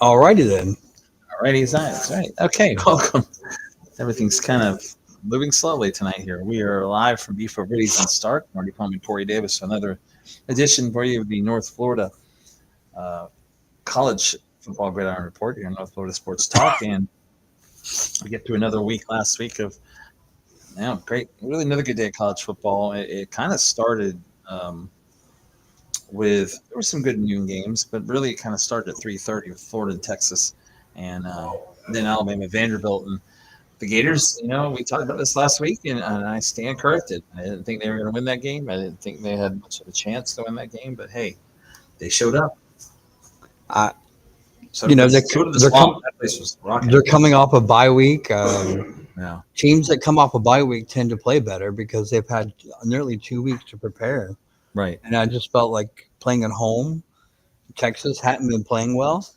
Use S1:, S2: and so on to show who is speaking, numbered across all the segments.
S1: Alrighty then.
S2: Alrighty, that's right. Okay, welcome. Everything's kind of moving slowly tonight here. We are live from Before Biddies and Stark. Marty, Pallman, Corey Davis. So another edition for you of the North Florida uh, College Football Gridiron Report here on North Florida Sports Talk. And we get through another week last week of, great, really another good day of college football. It kind of started there were some good noon games, but really it kind of started at 3:30 with Florida and Texas, and then Alabama, Vanderbilt, and the Gators. We talked about this last week, and I stand corrected. I didn't think they were going to win that game. I didn't think they had much of a chance to win that game, but hey, they showed up.
S1: Uh,
S2: So
S1: you know,
S2: did the Swamp. That place was rocking.
S1: they're coming off a bye week.
S2: Yeah,
S1: Teams that come off a bye week tend to play better because they've had nearly 2 weeks to prepare.
S2: right.
S1: And I just felt like playing at home. Texas hadn't been playing well.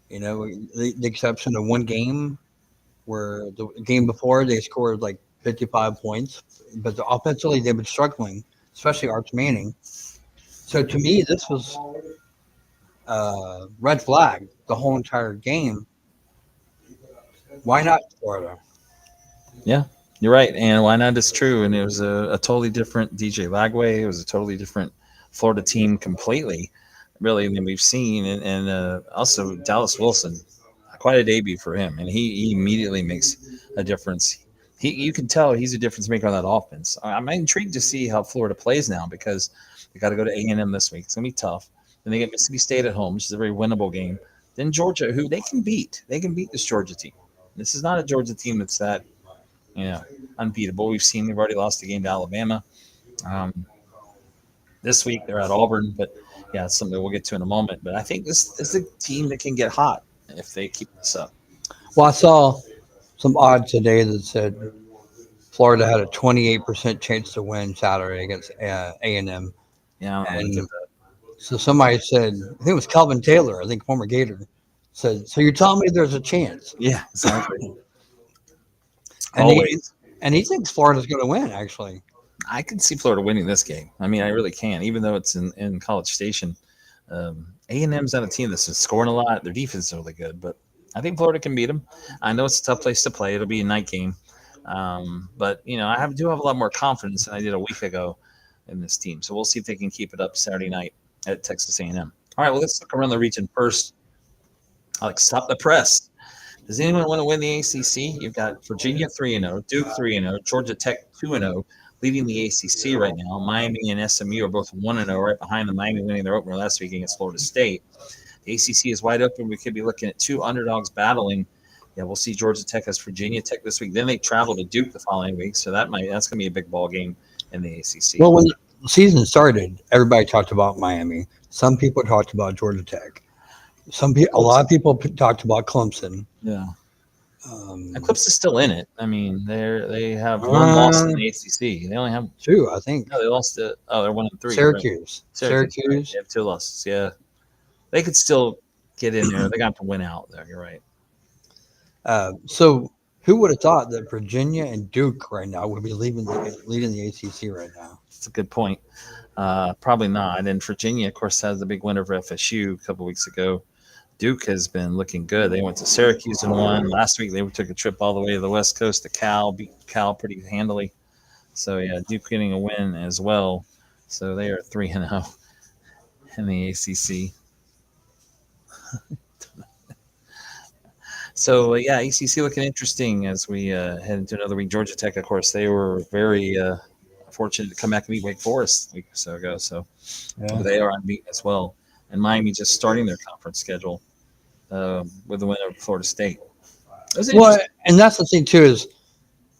S1: The exception of one game where the game before they scored like 55 points, but offensively they've been struggling, especially Arch Manning. So to me, this was red flag the whole entire game. Why not Florida?
S2: Yeah, you're right. And why not is true. And it was a totally different DJ Lagway. It was a totally different Florida team completely, really, than we've seen. And also Dallas Wilson, quite a debut for him. And he immediately makes a difference. You can tell he's a difference maker on that offense. I'm intrigued to see how Florida plays now because they got to go to A&M this week. It's going to be tough. Then they get Mississippi State at home, which is a very winnable game. Then Georgia, who they can beat. They can beat this Georgia team. This is not a Georgia team that's that unbeatable. We've seen they've already lost the game to Alabama. This week they're at Auburn, but yeah, it's something we'll get to in a moment. But I think this is a team that can get hot if they keep this up.
S1: Well, I saw some odds today that said Florida had a 28% chance to win Saturday against A&M.
S2: Yeah, I don't
S1: And
S2: give that.
S1: so somebody said, I think it was Calvin Taylor, I think former Gator, said, so you're telling me there's a chance?
S2: Yeah, exactly.
S1: And
S2: Always.
S1: he thinks Florida's going to win, actually.
S2: I can see Florida winning this game. I mean, I really can, even though it's in College Station. A&M's not a team that's been scoring a lot. Their defense is really good, but I think Florida can beat them. I know it's a tough place to play. It'll be a night game. But, I do have a lot more confidence than I did a week ago in this team. So we'll see if they can keep it up Saturday night at Texas A&M. All right, well, let's look around the region first. Stop the press. Does anyone want to win the ACC? You've got Virginia 3-0, Duke 3-0, Georgia Tech 2-0, leading the ACC right now. Miami and SMU are both 1-0, right behind the Miami winning their opener last week against Florida State. The ACC is wide open. We could be looking at two underdogs battling. Yeah, we'll see Georgia Tech as Virginia Tech this week. Then they travel to Duke the following week, so that's going to be a big ball game in the ACC.
S1: Well, when the season started, everybody talked about Miami. Some people talked about Georgia Tech. A lot of people talked about Clemson.
S2: Yeah. And Clemson's still in it. I mean, they have one loss in the ACC. They only have
S1: two, I think.
S2: No, they lost to. Oh, they're 1-3.
S1: Syracuse.
S2: Right? Syracuse. They have two losses. Yeah, they could still get in there. They got to win out there. You're right.
S1: So, who would have thought that Virginia and Duke right now would be leading the ACC right now?
S2: That's a good point. Probably not. And Virginia, of course, has the big win over FSU a couple weeks ago. Duke has been looking good. They went to Syracuse and won. Last week, they took a trip all the way to the West Coast to Cal, beat Cal pretty handily. So, yeah, Duke getting a win as well. So, they are 3-0 in the ACC. So, yeah, ACC looking interesting as we head into another week. Georgia Tech, of course, they were very fortunate to come back and beat Wake Forest a week or so ago. So, they are unbeaten as well. And Miami just starting their conference schedule with the win over Florida State.
S1: Well, and that's the thing, too, is,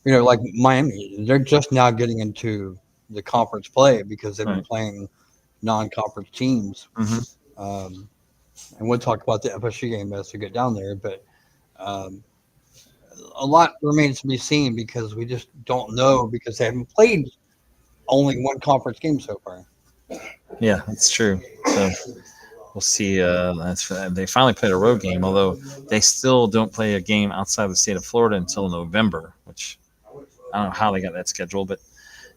S1: like Miami, they're just now getting into the conference play because they've been playing non-conference teams.
S2: Mm-hmm.
S1: And we'll talk about the FSU game as we get down there. But a lot remains to be seen because we just don't know because they haven't played only one conference game so far.
S2: Yeah, that's true. So we'll see. They finally played a road game, although they still don't play a game outside the state of Florida until November, which I don't know how they got that scheduled, but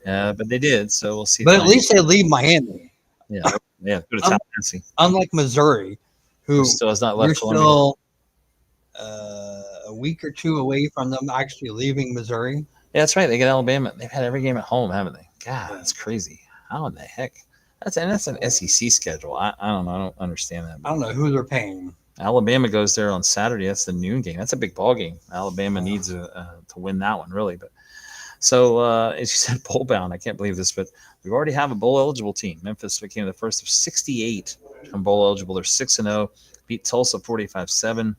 S2: they did. So we'll see.
S1: But at least they leave Miami.
S2: Yeah, go to Tallahassee.
S1: Unlike Missouri, who
S2: still has not left
S1: Columbia. a week or two away from them actually leaving Missouri.
S2: Yeah, that's right. They get Alabama. They've had every game at home, haven't they? God,
S1: Yeah.
S2: that's crazy. How in the heck? That's an SEC schedule. I don't know. I don't understand that.
S1: I don't know who they're paying.
S2: Alabama goes there on Saturday. That's the noon game. That's a big ball game. Alabama
S1: Yeah.
S2: needs to win that one, really. But so, as you said, bowl bound. I can't believe this, but we already have a bowl eligible team. Memphis became the first of 68 from bowl eligible. They're 6-0. Beat Tulsa 45-7.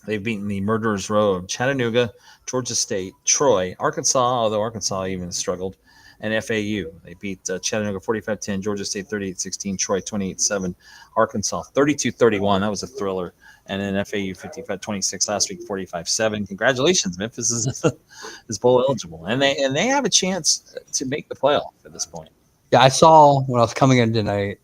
S2: They've beaten the murderers row of Chattanooga, Georgia State, Troy, Arkansas, although Arkansas even struggled, and FAU. They beat Chattanooga 45-10, Georgia State 38-16, Troy 28-7, Arkansas 32-31. That was a thriller. And then FAU 55-26 last week, 45-7. Congratulations, Memphis is bowl eligible, and they have a chance to make the playoff at this point.
S1: Yeah, I saw when I was coming in tonight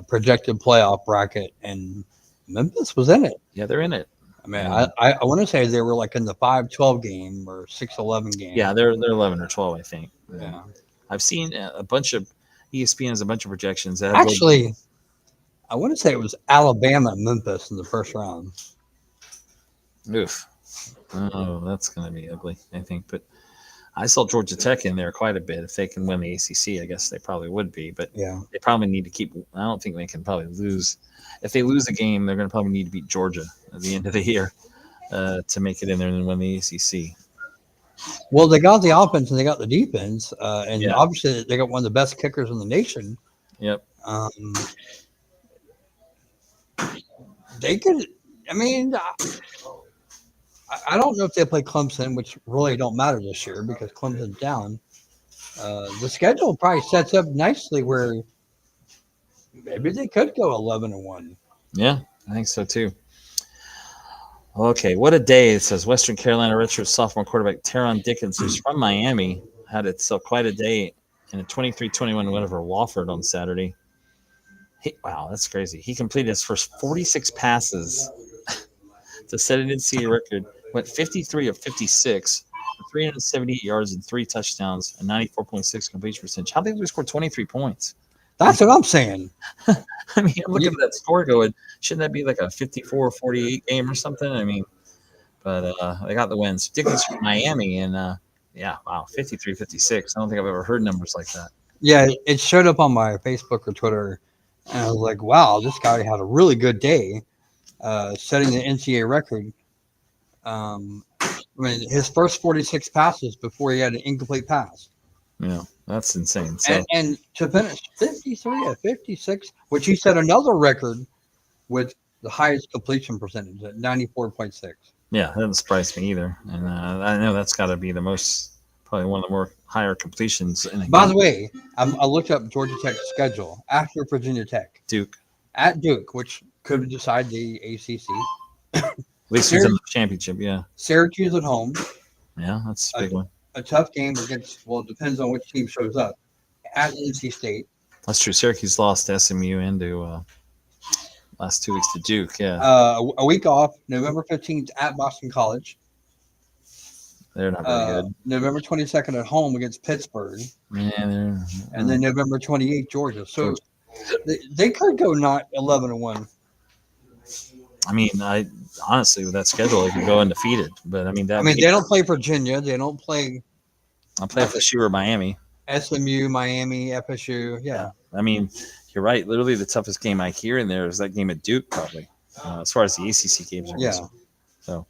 S1: projected playoff bracket, and Memphis was in it.
S2: Yeah, they're in it.
S1: I mean, I want to say they were like in the 5-12 game or 6-11 game.
S2: Yeah, they're 11 or 12, I think.
S1: Yeah.
S2: I've seen a bunch of ESPN has a bunch of projections. That
S1: Actually, I want to say it was Alabama and Memphis in the first round.
S2: Oof. Oh, that's going to be ugly, I think. But I saw Georgia Tech in there quite a bit. If they can win the ACC, I guess they probably would be. But
S1: Yeah.
S2: they probably need to keep. I don't think they can probably lose. If they lose a game, they're going to probably need to beat Georgia at the end of the year to make it in there and win the ACC.
S1: Well, they got the offense and they got the defense, and
S2: Yeah.
S1: obviously they got one of the best kickers in the nation.
S2: Yep.
S1: They could. I mean, I don't know if they play Clemson, which really don't matter this year because Clemson's down. The schedule probably sets up nicely where maybe they could go 11-1.
S2: Yeah, I think so too. Okay, what a day. It says Western Carolina redshirt sophomore quarterback Teron Dickens, who's from Miami, had itself quite a day in a 23-21 win over Wofford on Saturday. Wow, that's crazy. He completed his first 46 passes to set an NCAA record, went 53 of 56, 378 yards and 3 touchdowns, and 94.6 completion percentage. How did they score 23 points?
S1: That's what I'm saying.
S2: I mean, I'm looking at that score going, shouldn't that be like a 54-48 game or something? I mean, but they got the wins. Dickens from Miami, and yeah, wow, 53-56. I don't think I've ever heard numbers like that.
S1: Yeah, it showed up on my Facebook or Twitter, and I was like, wow, this guy had a really good day setting the NCAA record. I mean, his first 46 passes before he had an incomplete pass.
S2: Yeah, that's insane. So,
S1: And to finish 53 at 56, which he set another record with the highest completion percentage at 94.6.
S2: yeah, that doesn't surprise me either. And I know that's got to be the most, probably one of the more higher completions in a
S1: By
S2: game.
S1: the way, I looked up Georgia Tech's schedule after Virginia Tech
S2: Duke,
S1: at Duke, which could decide the ACC.
S2: at least he's in the championship. Yeah,
S1: Syracuse at home.
S2: yeah, that's a big one.
S1: A tough game against, well, it depends on which team shows up. At NC State.
S2: That's true. Syracuse lost to SMU and to last 2 weeks to Duke. Yeah,
S1: A week off, November 15th at Boston College.
S2: they're not very good.
S1: November 22nd at home against Pittsburgh.
S2: Yeah, they're,
S1: And then November 28th, Georgia. So they could go not 11-1.
S2: I mean, I honestly with that schedule, they could go undefeated. But I mean, that.
S1: I mean, they don't play Virginia. They don't play
S2: I'll play FSU or Miami.
S1: SMU, Miami, FSU. Yeah.
S2: I mean, you're right. Literally, the toughest game I hear in there is that game at Duke, probably, as far as the ACC games are concerned. So,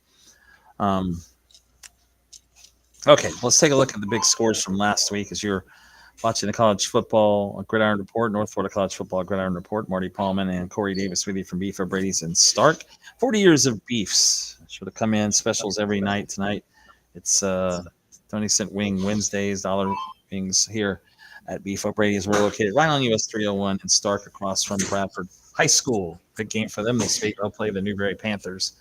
S2: okay, let's take a look at the big scores from last week as you're watching the college football Gridiron Report, North Florida College Football Gridiron Report. Marty Pallman and Corey Davis with you from Beef O'Brady's in Stark. 40 years of beefs. Should have come in specials every night tonight. It's 20-cent wing Wednesdays, dollar wings here at Beef O'Brady's. We're located right on US 301 in Stark across from Bradford High School. Big game for them this week. They'll play the Newberry Panthers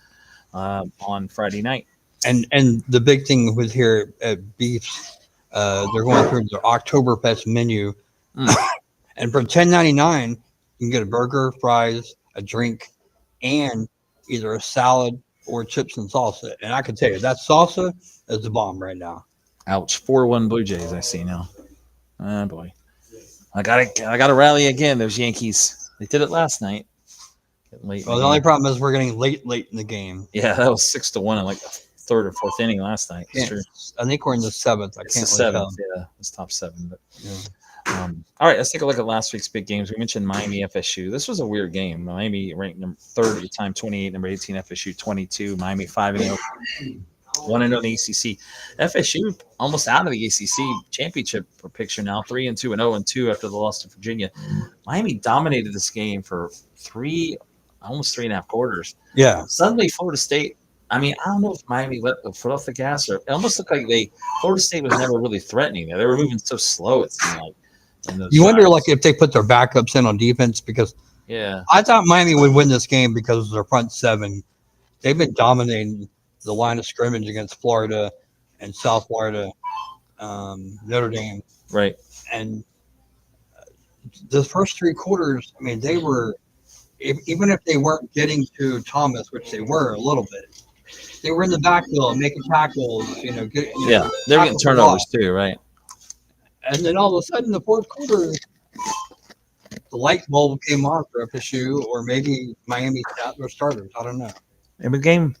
S2: on Friday night.
S1: And the big thing with here at Beef's, they're going through their Oktoberfest menu. And for $10.99, you can get a burger, fries, a drink, and either a salad or chips and salsa. And I can tell you, that salsa is the bomb right now.
S2: Ouch. 4-1 Blue Jays, I see now. Oh, boy. I gotta rally again, those Yankees. They did it last night. Getting late in
S1: Well,
S2: the
S1: the only
S2: game.
S1: problem is we're getting late in the game.
S2: Yeah, that was 6-1 in like the third or fourth inning last night. It's
S1: Can't,
S2: true.
S1: I think we're in the seventh. I
S2: It's the
S1: can't really tell.
S2: seventh. Yeah, it's top seven. But
S1: Yeah.
S2: all right, let's take a look at last week's big games. We mentioned Miami FSU. This was a weird game. Miami ranked number third at the time, 28. Number 18 FSU 22. Miami 5-0. 1-0 in the ACC. FSU almost out of the ACC championship picture now, 3-2 and 0-2 after the loss to Virginia. Miami dominated this game for almost 3.5 quarters.
S1: Yeah.
S2: Suddenly, Florida State. I mean, I don't know if Miami let the foot off the gas, or it almost looked like Florida State was never really threatening there. They were moving so slow. It seemed like.
S1: You wonder, like, if they put their backups in on defense, because
S2: yeah,
S1: I thought Miami would win this game because of their front seven. They've been dominating the line of scrimmage against Florida and South Florida, Notre Dame,
S2: right.
S1: and the first 3 quarters. I mean, they were even if they weren't getting to Thomas, which they were a little bit. They were in the backfield making tackles.
S2: Yeah, they're getting turnovers too, right?
S1: And then all of a sudden, the fourth quarter, the light bulb came on for FSU, or maybe Miami sat their starters. I don't know.
S2: And the game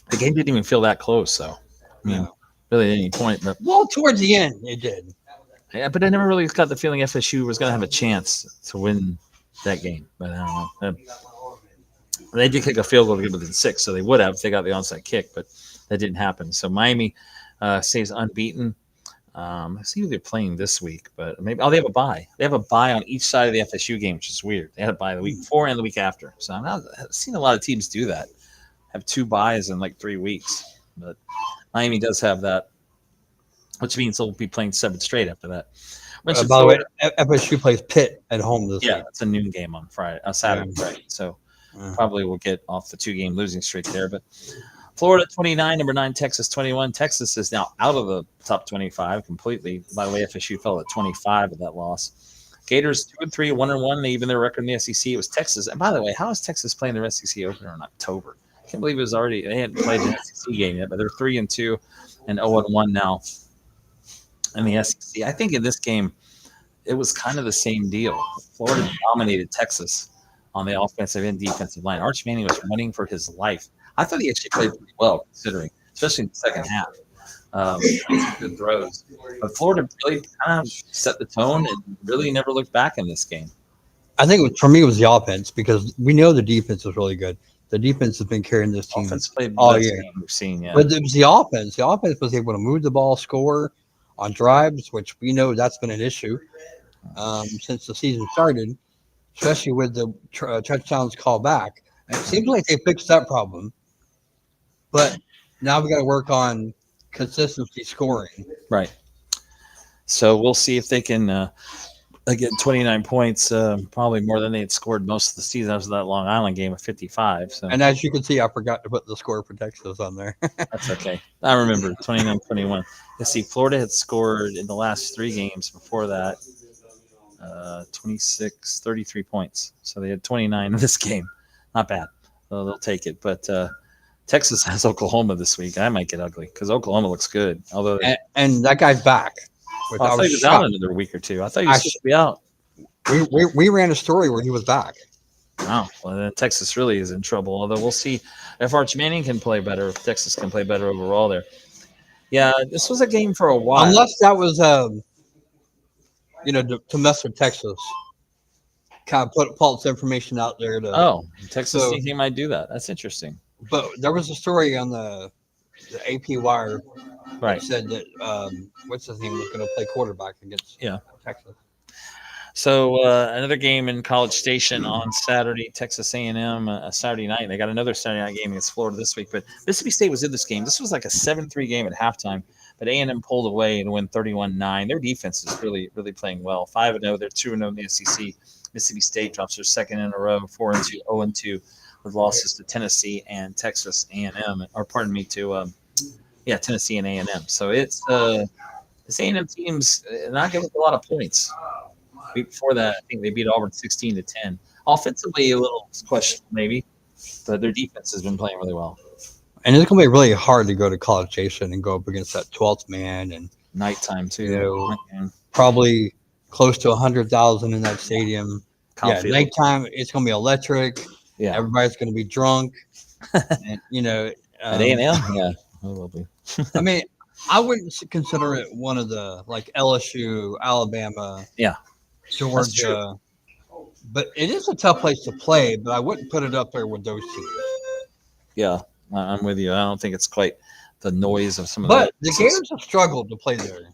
S2: didn't even feel that close, though. I mean, really at any point. But
S1: well, towards the end, it did.
S2: Yeah, but I never really got the feeling FSU was going to have a chance to win that game. But I don't know. They did kick a field goal to get within 6, so they would have if they got the onside kick, but that didn't happen. So Miami stays unbeaten. Let's see who they're playing this week, but maybe they have a bye. They have a bye on each side of the FSU game, which is weird. They had a bye the week before and the week after. So I've seen a lot of teams do that, have 2 byes in like 3 weeks. But Miami does have that, which means they'll be playing 7 straight after that.
S1: By the way, FSU plays Pitt at home this week.
S2: Yeah, it's a noon game on Saturday, right? So probably we'll get off the 2-game losing streak there. But Florida 29, number 9, Texas 21. Texas is now out of the top 25 completely. By the way, FSU fell at 25 with that loss. Gators 2-3, 1-1. They even their record in the SEC. It was Texas. And by the way, how is Texas playing their SEC opener in October? I can't believe they hadn't played an SEC game yet, but they're 3-2 and 0-1 now in the SEC. I think in this game, it was kind of the same deal. Florida dominated Texas on the offensive and defensive line. Arch Manning was running for his life. I thought he actually played pretty well, considering, especially in the second half. Some good throws. But Florida really kind of set the tone and really never looked back in this game.
S1: I think for me it was the offense, because we know the defense was really good. The defense has been carrying this team
S2: all year. We've seen, yeah.
S1: But it was the offense. The offense was able to move the ball, score on drives, which we know that's been an issue since the season started, especially with the touchdowns called back. And it seems like they fixed that problem. But now we got to work on consistency scoring.
S2: Right. So we'll see if they can get 29 points, probably more than they had scored most of the season after that Long Island game of 55. So.
S1: And as you can see, I forgot to put the score for Texas on there.
S2: That's okay. I remember 29-21. Let's see. Florida had scored in the last 3 games before that 26, 33 points. So they had 29 in this game. Not bad. They'll take it. But Texas has Oklahoma this week. I might get ugly because Oklahoma looks good. Although
S1: and that guy's back.
S2: I thought he was out in another week or 2. I thought he was supposed to be out.
S1: We ran a story where he was back.
S2: Wow. Well, then Texas really is in trouble. Although we'll see if Arch Manning can play better, if Texas can play better overall there. Yeah, this was a game for a while.
S1: Unless that was, to mess with Texas. Kind of put false information out there.
S2: Texas team might do that. That's interesting.
S1: But there was a story on the AP Wire.
S2: Right.
S1: Said that what's his name was going to play quarterback against Texas.
S2: So another game in College Station on Saturday, Texas A&M Saturday night. They got another Saturday night game against Florida this week. But Mississippi State was in this game. This was like a 7-3 game at halftime. But A&M pulled away and win 31-9. Their defense is really, really playing well. 5-0. They're 2-0 in the SEC. Mississippi State drops their second in a row, 4-2, 0-2, with losses to Tennessee and Texas A&M. Or pardon me, to Tennessee and A&M. So it's this A&M team's not giving a lot of points. Before that, I think they beat Auburn 16-10. Offensively, a little questionable maybe, but their defense has been playing really well.
S1: And it's going to be really hard to go to College Station and go up against that 12th man and
S2: nighttime too.
S1: Probably close to 100,000 in that stadium.
S2: Caulfield.
S1: Nighttime, it's going to be electric.
S2: Yeah.
S1: Everybody's going to be drunk, and
S2: At A and
S1: um,
S2: M, yeah, it will be.
S1: I mean, I wouldn't consider it one of the like LSU, Alabama,
S2: Yeah, that's true.
S1: Georgia, but it is a tough place to play. But I wouldn't put it up there with those teams.
S2: Yeah, I'm with you. I don't think it's quite the noise of some of the other
S1: But the
S2: places.
S1: Gators have struggled to play there.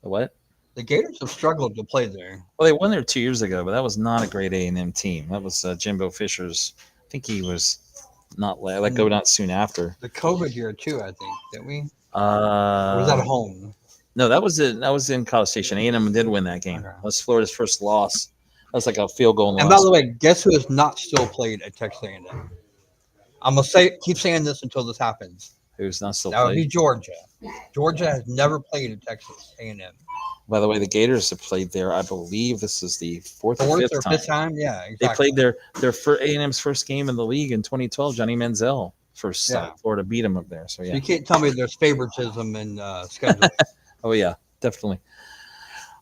S2: What?
S1: The Gators have struggled to play there.
S2: Well, they won there 2 years ago, but that was not a great A&M team. That was Jimbo Fisher's. I think he was not let go
S1: And
S2: not soon after.
S1: the COVID year too, I think, didn't we? Or was that
S2: Uh,
S1: at home?
S2: no, that was in College Station. A&M did win that game.
S1: Okay.
S2: That was Florida's first loss. That was like a field goal in the
S1: And by
S2: last.
S1: the way, guess who has not still played at Texas A&M? I'm gonna keep saying this until this happens.
S2: Who's not still
S1: That would
S2: played.
S1: be Georgia. Georgia has never played at Texas A&M.
S2: By the way, the Gators have played there. I believe this is the fourth or
S1: Fourth
S2: fifth
S1: or
S2: time.
S1: fifth time? Yeah,
S2: They
S1: exactly.
S2: played their A&M's first game in the league in 2012. Johnny Manziel first
S1: Yeah.
S2: start. Florida beat him up there. So
S1: So
S2: yeah.
S1: you can't tell me there's favoritism in scheduling.
S2: Oh yeah, definitely.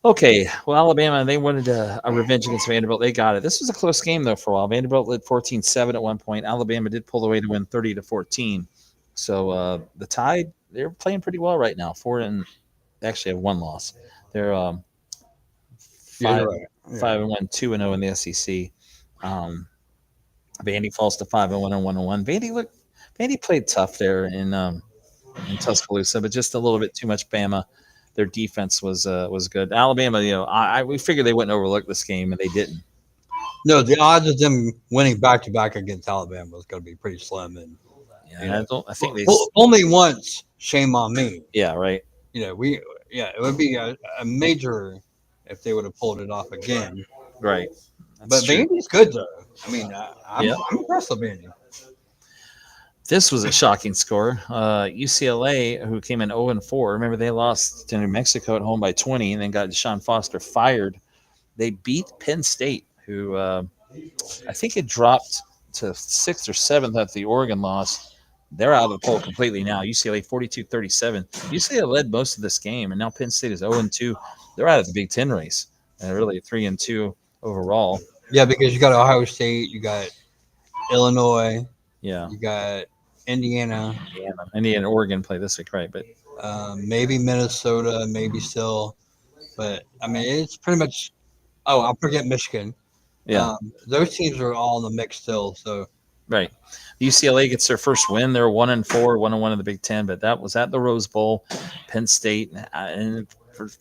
S2: Okay, well, Alabama, they wanted a revenge against Vanderbilt. They got it. This was a close game, though, for a while. Vanderbilt led 14-7 at one point. Alabama did pull away to win 30-14. So the Tide, they're playing pretty well right now. They actually have one loss. They're
S1: Yeah,
S2: five,
S1: you're right. Yeah.
S2: 5-1, 2-0 in the SEC. Vandy falls to 5-1 and 1-1. Vandy played tough there in Tuscaloosa, but just a little bit too much Bama. Their defense was good. Alabama, we figured they wouldn't overlook this game, and they didn't.
S1: No, the odds of them winning back to back against Alabama is going to be pretty slim. And
S2: Yeah, I think they.
S1: only once, shame on me.
S2: Yeah, right.
S1: It would be a major if they would have pulled it off again.
S2: Right. That's
S1: But
S2: true.
S1: Vandy's good though. I mean,
S2: Yeah.
S1: I'm impressed with Vandy.
S2: This was a shocking score. UCLA, who came in 0-4, remember they lost to New Mexico at home by 20 and then got Deshaun Foster fired. They beat Penn State, who I think had dropped to 6th or 7th after the Oregon loss. They're out of the poll completely now. UCLA 42-37. UCLA led most of this game, and now Penn State is 0-2. They're out of the Big Ten race, and really 3-2 overall.
S1: Yeah, because you got Ohio State, you got Illinois,
S2: Yeah,
S1: you got Indiana,
S2: Indiana and Oregon play this week, right? But
S1: maybe Minnesota, maybe still. But I mean, it's pretty much. Oh, I'll forget Michigan.
S2: yeah,
S1: Those teams are all in the mix still. So
S2: right. UCLA gets their first win. They're 1-4, 1-1 in the Big Ten, but that was at the Rose Bowl. Penn State, and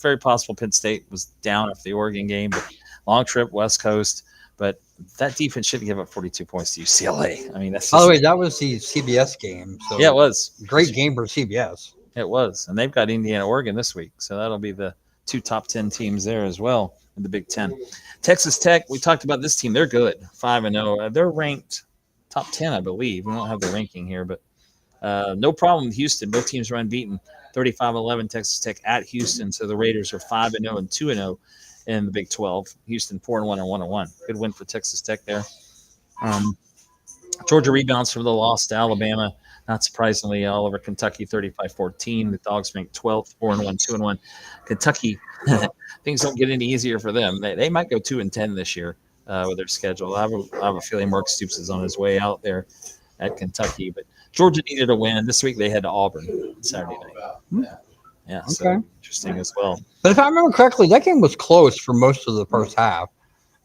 S2: very possible Penn State was down after the Oregon game, but long trip, West Coast. But that defense shouldn't give up 42 points to UCLA. I mean, that's
S1: by
S2: just,
S1: the way, that was the CBS game. So
S2: yeah, it was
S1: great game for CBS.
S2: It was, and they've got Indiana, Oregon this week, so that'll be the two top 10 teams there as well in the Big Ten. Texas Tech, we talked about this team. They're good, 5-0. They're ranked top 10, I believe. We don't have the ranking here, but no problem with Houston. Both teams are unbeaten. 35-11 Texas Tech at Houston. So the Raiders are 5-0 and 2-0 in the Big 12. Houston 4-1 and 1-1. Good win for Texas Tech there. Georgia rebounds from the loss to Alabama. Not surprisingly, all over Kentucky 35-14. The Dogs ranked 12th, 4-1, 2-1. Kentucky, things don't get any easier for them. They might go 2-10 this year with their schedule. I have a feeling Mark Stoops is on his way out there at Kentucky, but Georgia needed a win. This week they had to Auburn Saturday night. Yeah, so
S1: Okay.
S2: interesting as well.
S1: But if I remember correctly, that game was close for most of the first half.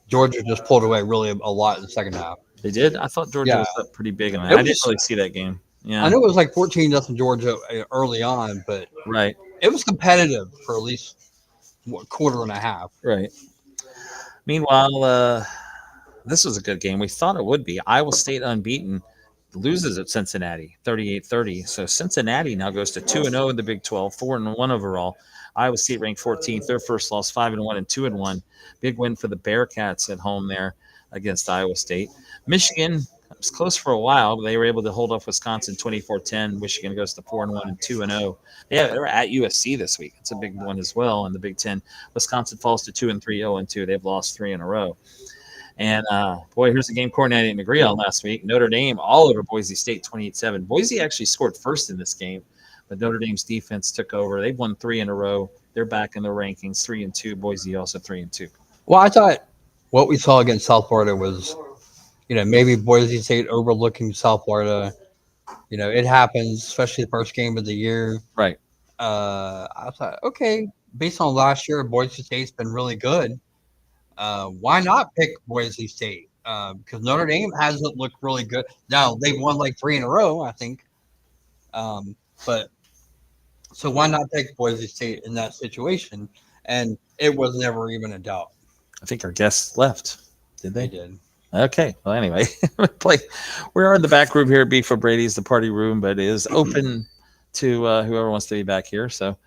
S1: Georgia just pulled away really a lot in the second half.
S2: They did? I thought Georgia
S1: Yeah.
S2: was up pretty big on that.
S1: It
S2: I didn't
S1: was-
S2: really see that game. Yeah,
S1: I know it was like 14-0 Georgia early on, but
S2: right,
S1: it was competitive for at least quarter and a half.
S2: right. Meanwhile, this was a good game. We thought it would be. Iowa State unbeaten loses at Cincinnati 38-30. So Cincinnati now goes to 2-0 in the Big 12, 4-1 overall. Iowa State ranked 14th. Their first loss 5-1 and 2-1. Big win for the Bearcats at home there against Iowa State. Michigan was close for a while, but they were able to hold off Wisconsin 24-10. Michigan goes to 4-1 and 2-0. Yeah, they're at USC this week. It's a big one as well in the Big Ten. Wisconsin falls to 2-3, 0-2. They've lost 3 in a row. And, boy, here's a game Courtney didn't agree on last week. Notre Dame all over Boise State 28-7. Boise actually scored first in this game, but Notre Dame's defense took over. They've won 3 in a row. They're back in the rankings, 3-2. Boise also 3-2.
S1: Well, I thought what we saw against South Florida was maybe Boise State overlooking South Florida. It happens, especially the first game of the year.
S2: Right.
S1: I thought, okay, based on last year, Boise State's been really good. Why not pick Boise State? Because Notre Dame hasn't looked really good. Now they've won like three in a row, I think. But so why not pick Boise State in that situation? And it was never even a doubt.
S2: I think our guests left. Did
S1: They
S2: they?
S1: did.
S2: Okay. Well, anyway, play. We're in the back room here at Beef for Brady's, the party room, but it is open to whoever wants to be back here. So,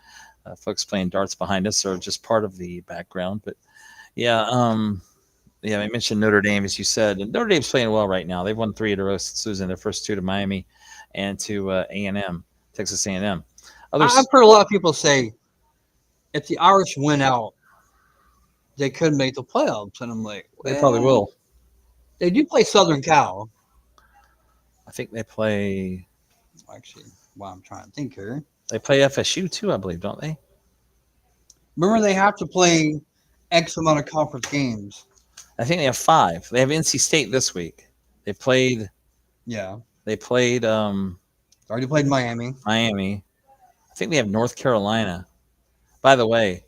S2: folks playing darts behind us are just part of the background. But yeah, yeah, I mentioned Notre Dame, as you said, and Notre Dame's playing well right now. They've won 3 in a row since losing their first 2 to Miami and to A&M, Texas A&M.
S1: I've heard a lot of people say if the Irish win out, they could make the playoffs, and I'm like,
S2: They probably
S1: well,
S2: will.
S1: they do play Southern Cal.
S2: I think they play.
S1: Actually, I'm trying to think here.
S2: They play FSU too, I believe, don't they?
S1: Remember, they have to play X amount of conference games.
S2: I think they have 5. They have NC State this week. They played.
S1: Yeah,
S2: They played
S1: already played Miami.
S2: Miami. I think they have North Carolina. By the way,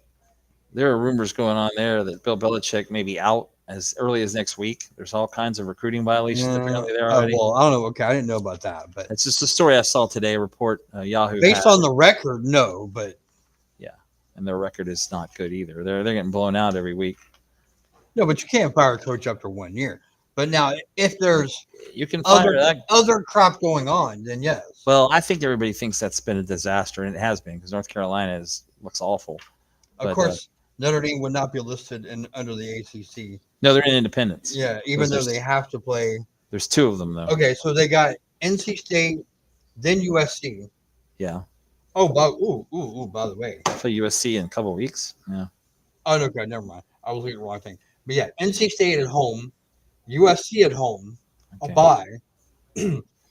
S2: there are rumors going on there that Bill Belichick may be out as early as next week. There's all kinds of recruiting violations apparently there
S1: Oh
S2: already.
S1: well, I don't know. Okay, I didn't know about that, but
S2: It's just a story I saw today. A report Yahoo
S1: based
S2: had,
S1: on the record, no. But
S2: and their record is not good either. They're getting blown out every week.
S1: no, but you can't fire a coach after 1 year. But now, if there's
S2: You can fire that.
S1: other crap going on, then yes.
S2: Well, I think everybody thinks that's been a disaster, and it has been because North Carolina looks awful.
S1: Of
S2: But,
S1: course, Notre Dame would not be listed under the ACC.
S2: No, they're in Independence.
S1: Yeah, even though
S2: There's-
S1: they have to play.
S2: There's 2 of them though.
S1: Okay, so they got NC State, then USC.
S2: Yeah,
S1: Oh, by the way.
S2: play USC in a couple of weeks. Yeah,
S1: Oh, no, okay, never mind. I was looking at the wrong thing. But yeah, NC State at home, USC at home, a
S2: okay.
S1: bye,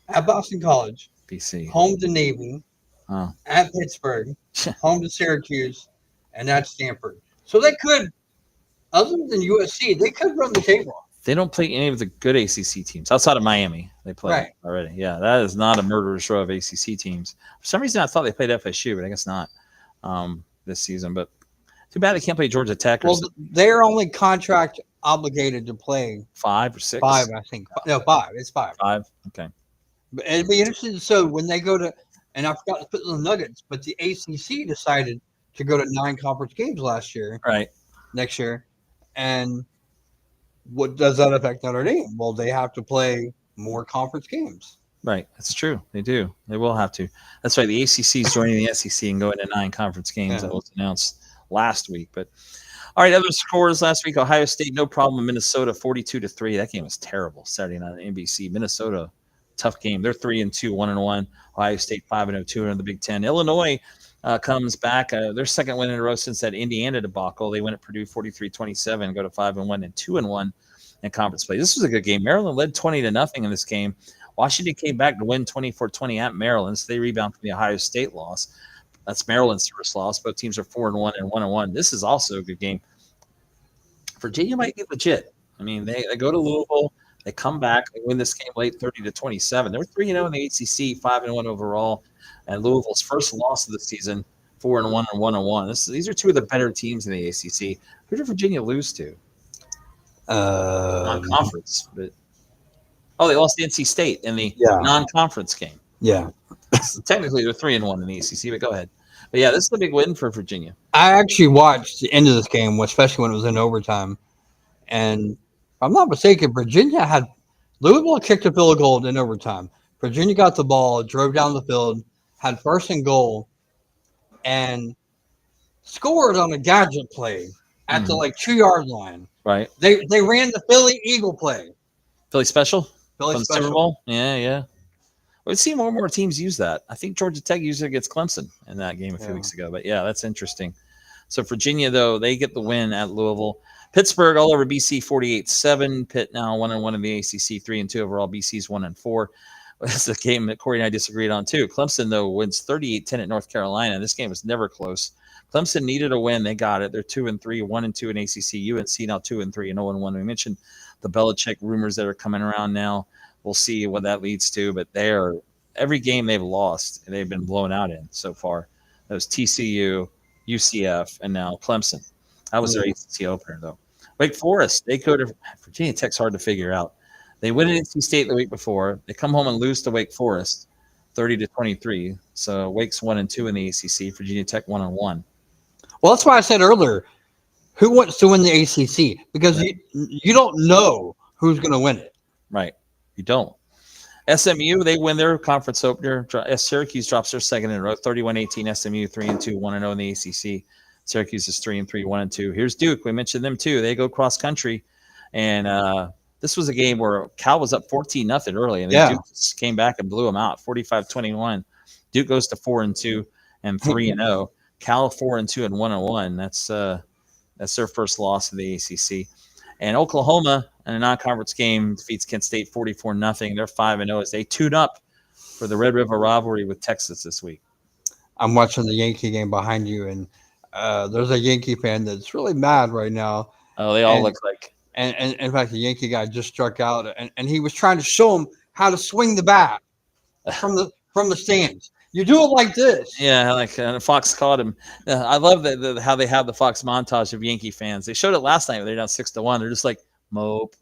S1: at Boston College,
S2: BC.
S1: home to Navy,
S2: Oh,
S1: at Pittsburgh, home to Syracuse, and at Stanford. So they could, other than USC, they could run the table.
S2: they don't play any of the good ACC teams outside of Miami. They play
S1: Right.
S2: already. Yeah, that is not a murderer's row of ACC teams. For some reason, I thought they played FSU, but I guess not this season. But too bad they can't play Georgia Tech or
S1: Well, they're only contract obligated to play
S2: 5 or 6.
S1: 5, I think. No, 5. It's 5.
S2: 5. Okay.
S1: But it'd be interesting. So when they go to, and I forgot to put the Nuggets, but the ACC decided to go to 9 conference games
S2: Right.
S1: next year. And what does that affect Notre Dame? Well, they have to play more conference games.
S2: Right. That's true. They do. They will have to. That's right. The ACC is joining the SEC and going to 9 conference games.
S1: Yeah.
S2: That was announced last week. But all right, other scores last week: Ohio State, no problem. Minnesota, 42-3. That game was terrible. Saturday night on NBC. Minnesota, tough game. They're 3-2, 1-1. Ohio State 5-0, 2 in the Big Ten. Illinois comes back. Their second win in a row since that Indiana debacle. They win at Purdue 43-27, go to 5-1 and 2-1 in conference play. This was a good game. Maryland led 20-0 in this game. Washington came back to win 24-20 at Maryland, so they rebound from the Ohio State loss. That's Maryland's first loss. Both teams are 4-1 and 1-1. This is also a good game. Virginia might be legit. I mean, they go to Louisville. They come back. They win this game late 30-27. They're 3-0 in the ACC, 5-1 overall. And Louisville's first loss of the season, 4-1 and 1-1. These are 2 of the better teams in the ACC. Who did Virginia lose to? Non-conference. But, they lost to NC State in the non-conference game.
S1: Yeah.
S2: So technically, they're 3-1 in the ACC, but go ahead. But yeah, this is a big win for Virginia.
S1: I actually watched the end of this game, especially when it was in overtime. And if I'm not mistaken, Louisville kicked a field goal in overtime. Virginia got the ball, drove down the field, had first and goal, and scored on a gadget play at the 2-yard line.
S2: Right.
S1: They ran the Philly Eagle play.
S2: Philly special?
S1: Philly
S2: From the
S1: special.
S2: Super Bowl? Yeah. We've seen more and more teams use that. I think Georgia Tech used it against Clemson in that game a few weeks ago. But yeah, that's interesting. So Virginia, though, they get the win at Louisville. Pittsburgh all over BC 48-7. Pitt now 1-1 in the ACC, 3-2 overall. BC's 1-4. That's a game that Corey and I disagreed on too. Clemson, though, wins 38-10 at North Carolina. This game was never close. Clemson needed a win. They got it. They're 2-3, 1-2 in ACC. UNC now 2-3 and 0-1. We mentioned the Belichick rumors that are coming around now. We'll see what that leads to. But every game they've lost, they've been blown out in so far. That was TCU, UCF, and now Clemson. That was their ACC opener, though. Wake Forest, they go to Virginia Tech's hard to figure out. They win at NC State the week before. They come home and lose to Wake Forest, 30-23. So Wake's 1-2 in the ACC. Virginia Tech 1-1.
S1: Well, that's why I said earlier, who wants to win the ACC? Because you don't know who's going to win it.
S2: Right. You don't. SMU, they win their conference opener. Syracuse drops their second in a row, 31-18. SMU 3-2, 1-0 in the ACC. Syracuse is 3-3, 1-2. Here's Duke. We mentioned them too. They go cross country, and this was a game where Cal was up 14-0 early, and then Duke came back and blew them out, 45-21. Duke goes to 4-2 and 3-0. Cal 4-2 and 1-1. That's their first loss in the ACC. And Oklahoma in a non-conference game defeats Kent State 44-0. They're 5-0 as they tune up for the Red River rivalry with Texas this week.
S1: I'm watching the Yankee game behind you, and there's a Yankee fan that's really mad right now.
S2: Oh, they all look like.
S1: And in fact, the Yankee guy just struck out, and he was trying to show him how to swing the bat from the stands. You do it like this.
S2: Yeah, like Fox caught him. I love how they have the Fox montage of Yankee fans. They showed it last night. They're down 6-1. They're just like mope.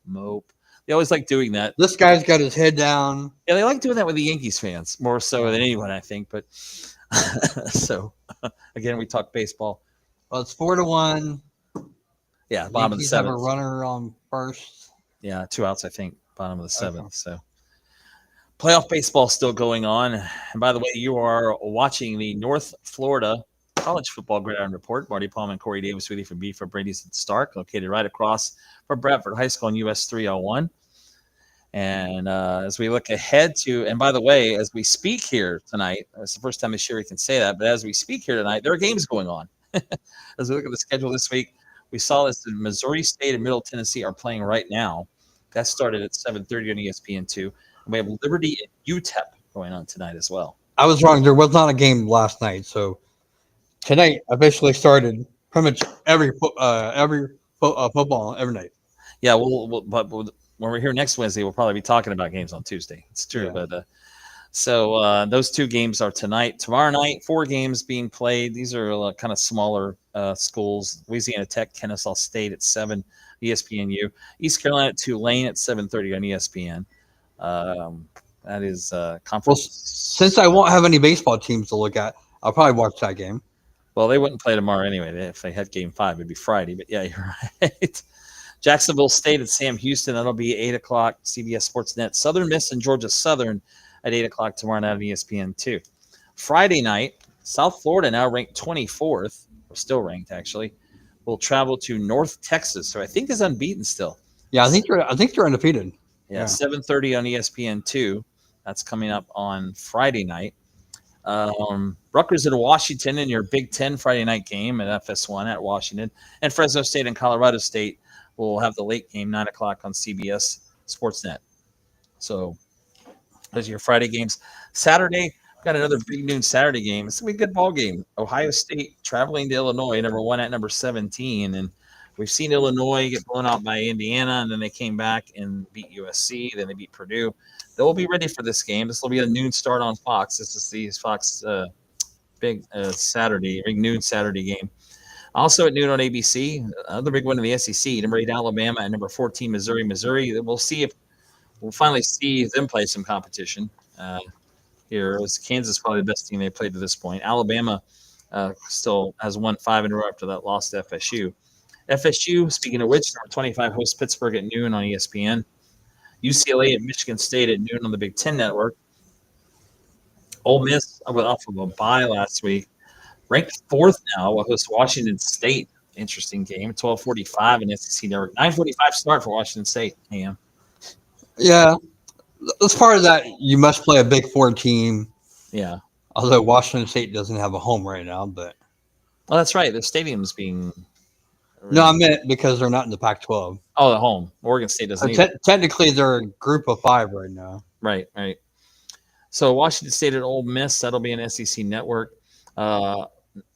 S2: They always like doing that.
S1: This guy's got his head down.
S2: Yeah, they like doing that with the Yankees fans more so than anyone, I think. But so again, we talk baseball.
S1: Well, it's 4-1.
S2: Yeah, bottom
S1: Yankees
S2: of the
S1: have a
S2: seventh.
S1: runner on first.
S2: Yeah, 2 outs, I think. Bottom of the seventh. Okay. So. Playoff baseball still going on. And by the way, you are watching the North Florida College Football Gridiron Report. Marty Pallman, Corey Davis with you from B for Brady's and Stark, located right across from Bradford High School in US 301. And as we look ahead to, and by the way, as we speak here tonight, it's the first time this year we can say that, but as we speak here tonight, there are games going on. As we look at the schedule this week, we saw this in Missouri State and Middle Tennessee are playing right now. That started at 7:30 on ESPN2. We have Liberty and UTEP going on tonight as well.
S1: I was wrong. There was not a game last night. So tonight officially started pretty much every football every night.
S2: Yeah, but when we're here next Wednesday, we'll probably be talking about games on Tuesday. It's true. Yeah. But so those 2 games are tonight. Tomorrow night, 4 games being played. These are kind of smaller schools. Louisiana Tech, Kennesaw State at 7, ESPNU. East Carolina at Tulane at 7:30 on ESPN. That is conference.
S1: Well, since I won't have any baseball teams to look at, I'll probably watch that game.
S2: Well, they wouldn't play tomorrow anyway. If they had Game 5, it'd be Friday. But yeah, you're right. Jacksonville State at Sam Houston. That'll be 8 o'clock. CBS Sports Net. Southern Miss and Georgia Southern at 8 o'clock tomorrow night on ESPN2. Friday night, South Florida, now ranked 24th, or still ranked actually, will travel to North Texas. So I think is unbeaten still.
S1: Yeah, I think they're undefeated.
S2: Yeah, 7:30 on ESPN2. That's coming up on Friday night. Rutgers at Washington in your Big Ten Friday night game at FS1 at Washington. And Fresno State and Colorado State will have the late game, 9 o'clock on CBS Sportsnet. So those are your Friday games. Saturday, got another big noon Saturday game. It's going to be a good ball game. Ohio State traveling to Illinois, number 1 at number 17. And we've seen Illinois get blown out by Indiana, and then they came back and beat USC. Then they beat Purdue. They'll be ready for this game. This will be a noon start on Fox. This is the Fox big noon Saturday game. Also at noon on ABC, another big one in the SEC, number 8 Alabama and number 14 Missouri. We'll finally see them play some competition here. Kansas probably the best team they played to this point. Alabama still has won 5 in a row after that loss to FSU. FSU, speaking of which, number 25 hosts Pittsburgh at noon on ESPN. UCLA at Michigan State at noon on the Big Ten Network. Ole Miss, I went off of a bye last week. Ranked 4th now, will host Washington State. Interesting game. 12:45 in SEC Network. 9:45 start for Washington State. AM.
S1: Yeah, as part of that, you must play a Big 4 team.
S2: Yeah.
S1: Although Washington State doesn't have a home right now, but.
S2: Oh, that's right. The stadium's being.
S1: No, I meant because they're not in the Pac-12.
S2: Oh, the home. Oregon State doesn't.
S1: Technically, they're a group of 5 right now.
S2: Right. So Washington State at Ole Miss, that'll be an SEC Network.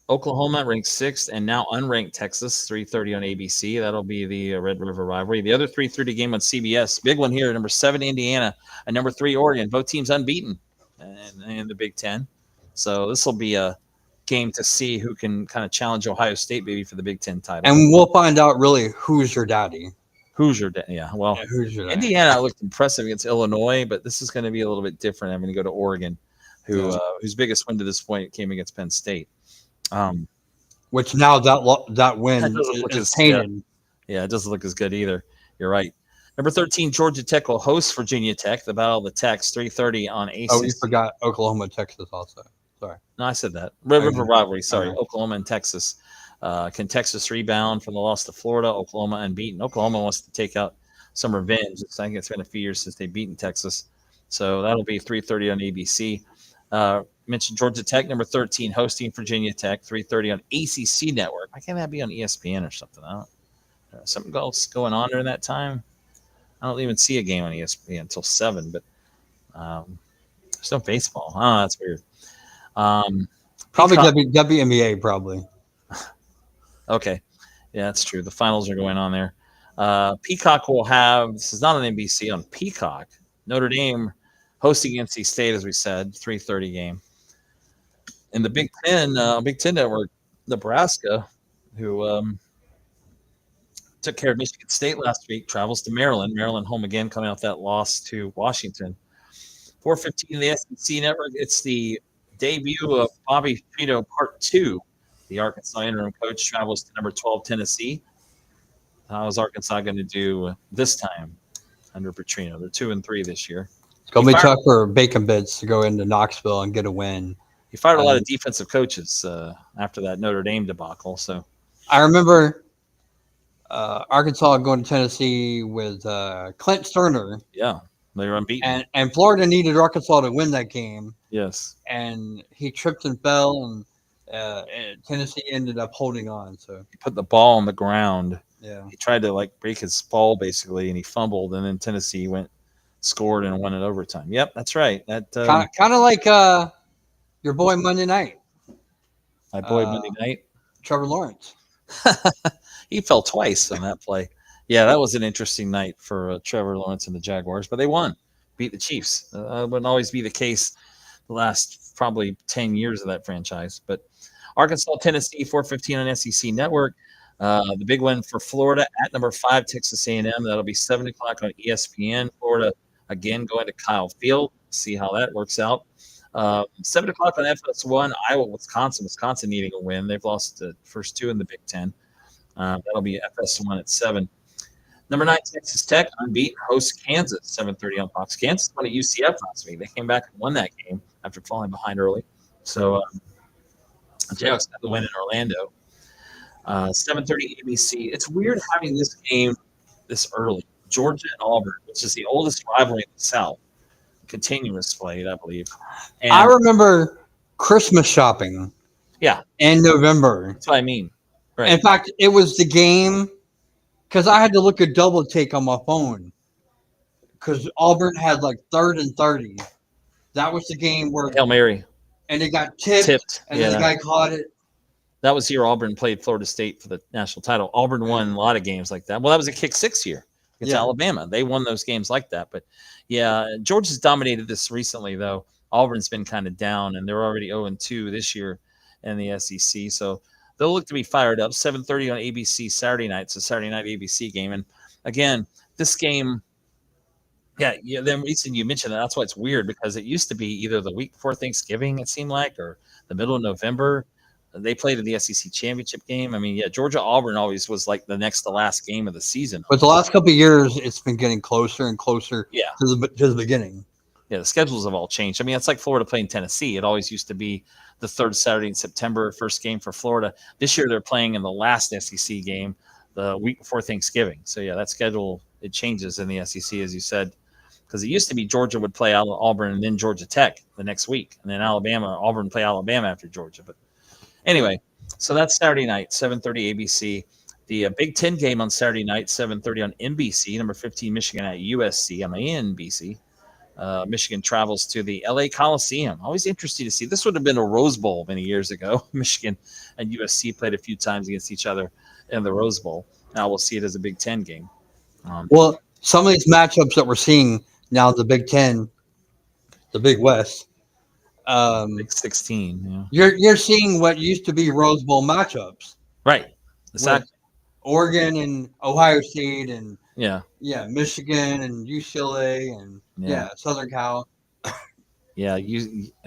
S2: Oklahoma ranked sixth, and now unranked Texas, 3:30 on ABC. That'll be the Red River rivalry. The other 3:30 game on CBS, big one here. Number 7 Indiana and number 3 Oregon, both teams unbeaten in the Big Ten. So this will be a game to see who can kind of challenge Ohio State maybe for the Big Ten title.
S1: And we'll find out really who's your daddy.
S2: Hoosier, yeah. Well,
S1: Yeah, who's your daddy?
S2: Indiana looked impressive against Illinois, but this is going to be a little bit different. I'm going to go to Oregon, whose biggest win to this point came against Penn State.
S1: Which now that win
S2: doesn't look
S1: is
S2: as
S1: tainted.
S2: Yeah, it doesn't look as good either. You're right. Number 13, Georgia Tech will host Virginia Tech. The Battle of the Techs, 3:30 on ACC.
S1: Oh, you forgot Oklahoma, Texas also. Sorry.
S2: No, I said that. Red River
S1: Okay.
S2: rivalry. Sorry,
S1: Okay.
S2: Oklahoma and Texas. Can Texas rebound from the loss to Florida? Oklahoma unbeaten. Oklahoma wants to take out some revenge. I think it's been a few years since they've beaten Texas. So that'll be 3:30 on ABC. Mentioned Georgia Tech, number 13, hosting Virginia Tech, 3:30 on ACC Network. Why can't that be on ESPN or something? I don't, something else going on during that time. I don't even see a game on ESPN until 7, but there's no baseball. Oh, that's weird.
S1: Probably
S2: Peacock-
S1: WNBA, probably.
S2: Okay. Yeah, that's true. The finals are going on there. Peacock will have, this is not on NBC, on Peacock, Notre Dame hosting NC State, as we said, 3:30 game. In the Big Ten Network, Nebraska, who took care of Michigan State last week, travels to Maryland. Maryland home again, coming off that loss to Washington. 4:15 the SEC Network. It's the debut of Bobby Petrino Part 2. The Arkansas interim coach travels to number 12 Tennessee. How is Arkansas going to do this time under Petrino? They're 2-3 this year.
S1: It's going to be tough for Bacon Bits to go into Knoxville and get a win.
S2: He fired a lot of defensive coaches after that Notre Dame debacle. So
S1: I remember Arkansas going to Tennessee with Clint Sterner.
S2: Yeah, they were unbeaten.
S1: And Florida needed Arkansas to win that game.
S2: Yes.
S1: And he tripped and fell, and Tennessee ended up holding on. So
S2: he put the ball on the ground.
S1: Yeah.
S2: He tried to break his fall basically, and he fumbled, and then Tennessee scored and won in overtime. Yep, that's right. That
S1: kind of like your boy Monday night.
S2: My boy Monday night,
S1: Trevor Lawrence.
S2: He fell twice on that play. Yeah, that was an interesting night for Trevor Lawrence and the Jaguars, but they won, beat the Chiefs. Wouldn't always be the case the last probably 10 years of that franchise. But Arkansas, Tennessee, 4:15 on SEC Network. The big one for Florida at number 5, Texas A&M. That'll be 7 o'clock on ESPN. Florida, again, going to Kyle Field. See how that works out. 7 o'clock on FS1, Iowa, Wisconsin. Wisconsin needing a win. They've lost the first 2 in the Big Ten. That'll be FS1 at 7. Number 9, Texas Tech, unbeaten, hosts Kansas, 7:30 on Fox. Kansas won at UCF last week. They came back and won that game after falling behind early. So Jayhawks got the win in Orlando. 7:30 ABC. It's weird having this game this early. Georgia and Auburn, which is the oldest rivalry in the South, continuous played, I believe. And
S1: I remember Christmas shopping.
S2: Yeah.
S1: In November.
S2: That's what I mean. Right.
S1: In fact, it was the game because I had to look at double take on my phone because Auburn had 3rd and 30. That was the game where
S2: Hail Mary.
S1: And it got tipped. And then the guy caught it.
S2: That was year Auburn played Florida State for the national title. Auburn won a lot of games like that. Well, that was a kick 6 year against Alabama. They won those games like that. But yeah, Georgia's dominated this recently, though. Auburn's been kind of down, and they're already 0-2 this year in the SEC. So they'll look to be fired up. 7:30 on ABC Saturday night. It's a Saturday night ABC game. And again, this game, the reason you mentioned that's why it's weird, because it used to be either the week before Thanksgiving, it seemed like, or the middle of November. They played in the SEC championship game. I mean, Georgia Auburn always was like the next to last game of the season.
S1: But the last couple of years, it's been getting closer and closer to the beginning.
S2: Yeah, the schedules have all changed. I mean, it's like Florida playing Tennessee. It always used to be the 3rd Saturday in September, first game for Florida. This year, they're playing in the last SEC game the week before Thanksgiving. So, that schedule, it changes in the SEC, as you said, because it used to be Georgia would play Auburn and then Georgia Tech the next week, and then Auburn play Alabama after Georgia. But anyway, so that's Saturday night, 7:30 ABC. The Big Ten game on Saturday night, 7:30 on NBC. Number 15, Michigan at USC on the NBC. Michigan travels to the LA Coliseum. Always interesting to see. This would have been a Rose Bowl many years ago. Michigan and USC played a few times against each other in the Rose Bowl. Now we'll see it as a Big Ten game.
S1: Well, some of these matchups that we're seeing now, the Big Ten, the Big West,
S2: Big 16. Yeah.
S1: you're seeing what used to be Rose Bowl matchups
S2: Right.
S1: with
S2: Exactly.
S1: Oregon and Ohio State and
S2: Yeah.
S1: Michigan and UCLA and
S2: Yeah.
S1: Southern Cal.
S2: Yeah.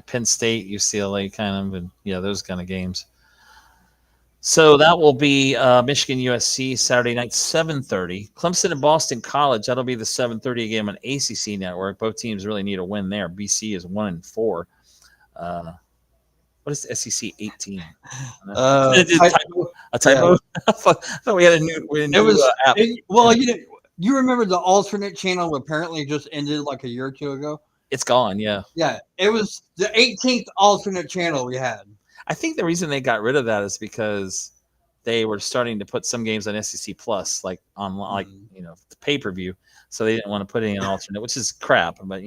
S2: Penn State, UCLA, kind of, and those kind of games. So that will be Michigan USC Saturday night, 7:30. Clemson and Boston College. That'll be the 7:30 game on ACC Network. Both teams really need a win there. BC is 1-4. What is the SEC 18? A typo? I thought we had a new app.
S1: You remember the alternate channel apparently just ended like a year or two ago?
S2: It's gone, yeah.
S1: Yeah, it was the 18th alternate channel we had.
S2: I think the reason they got rid of that is because they were starting to put some games on SEC Plus, like on the pay-per-view. So they didn't want to put it in an alternate, which is crap. But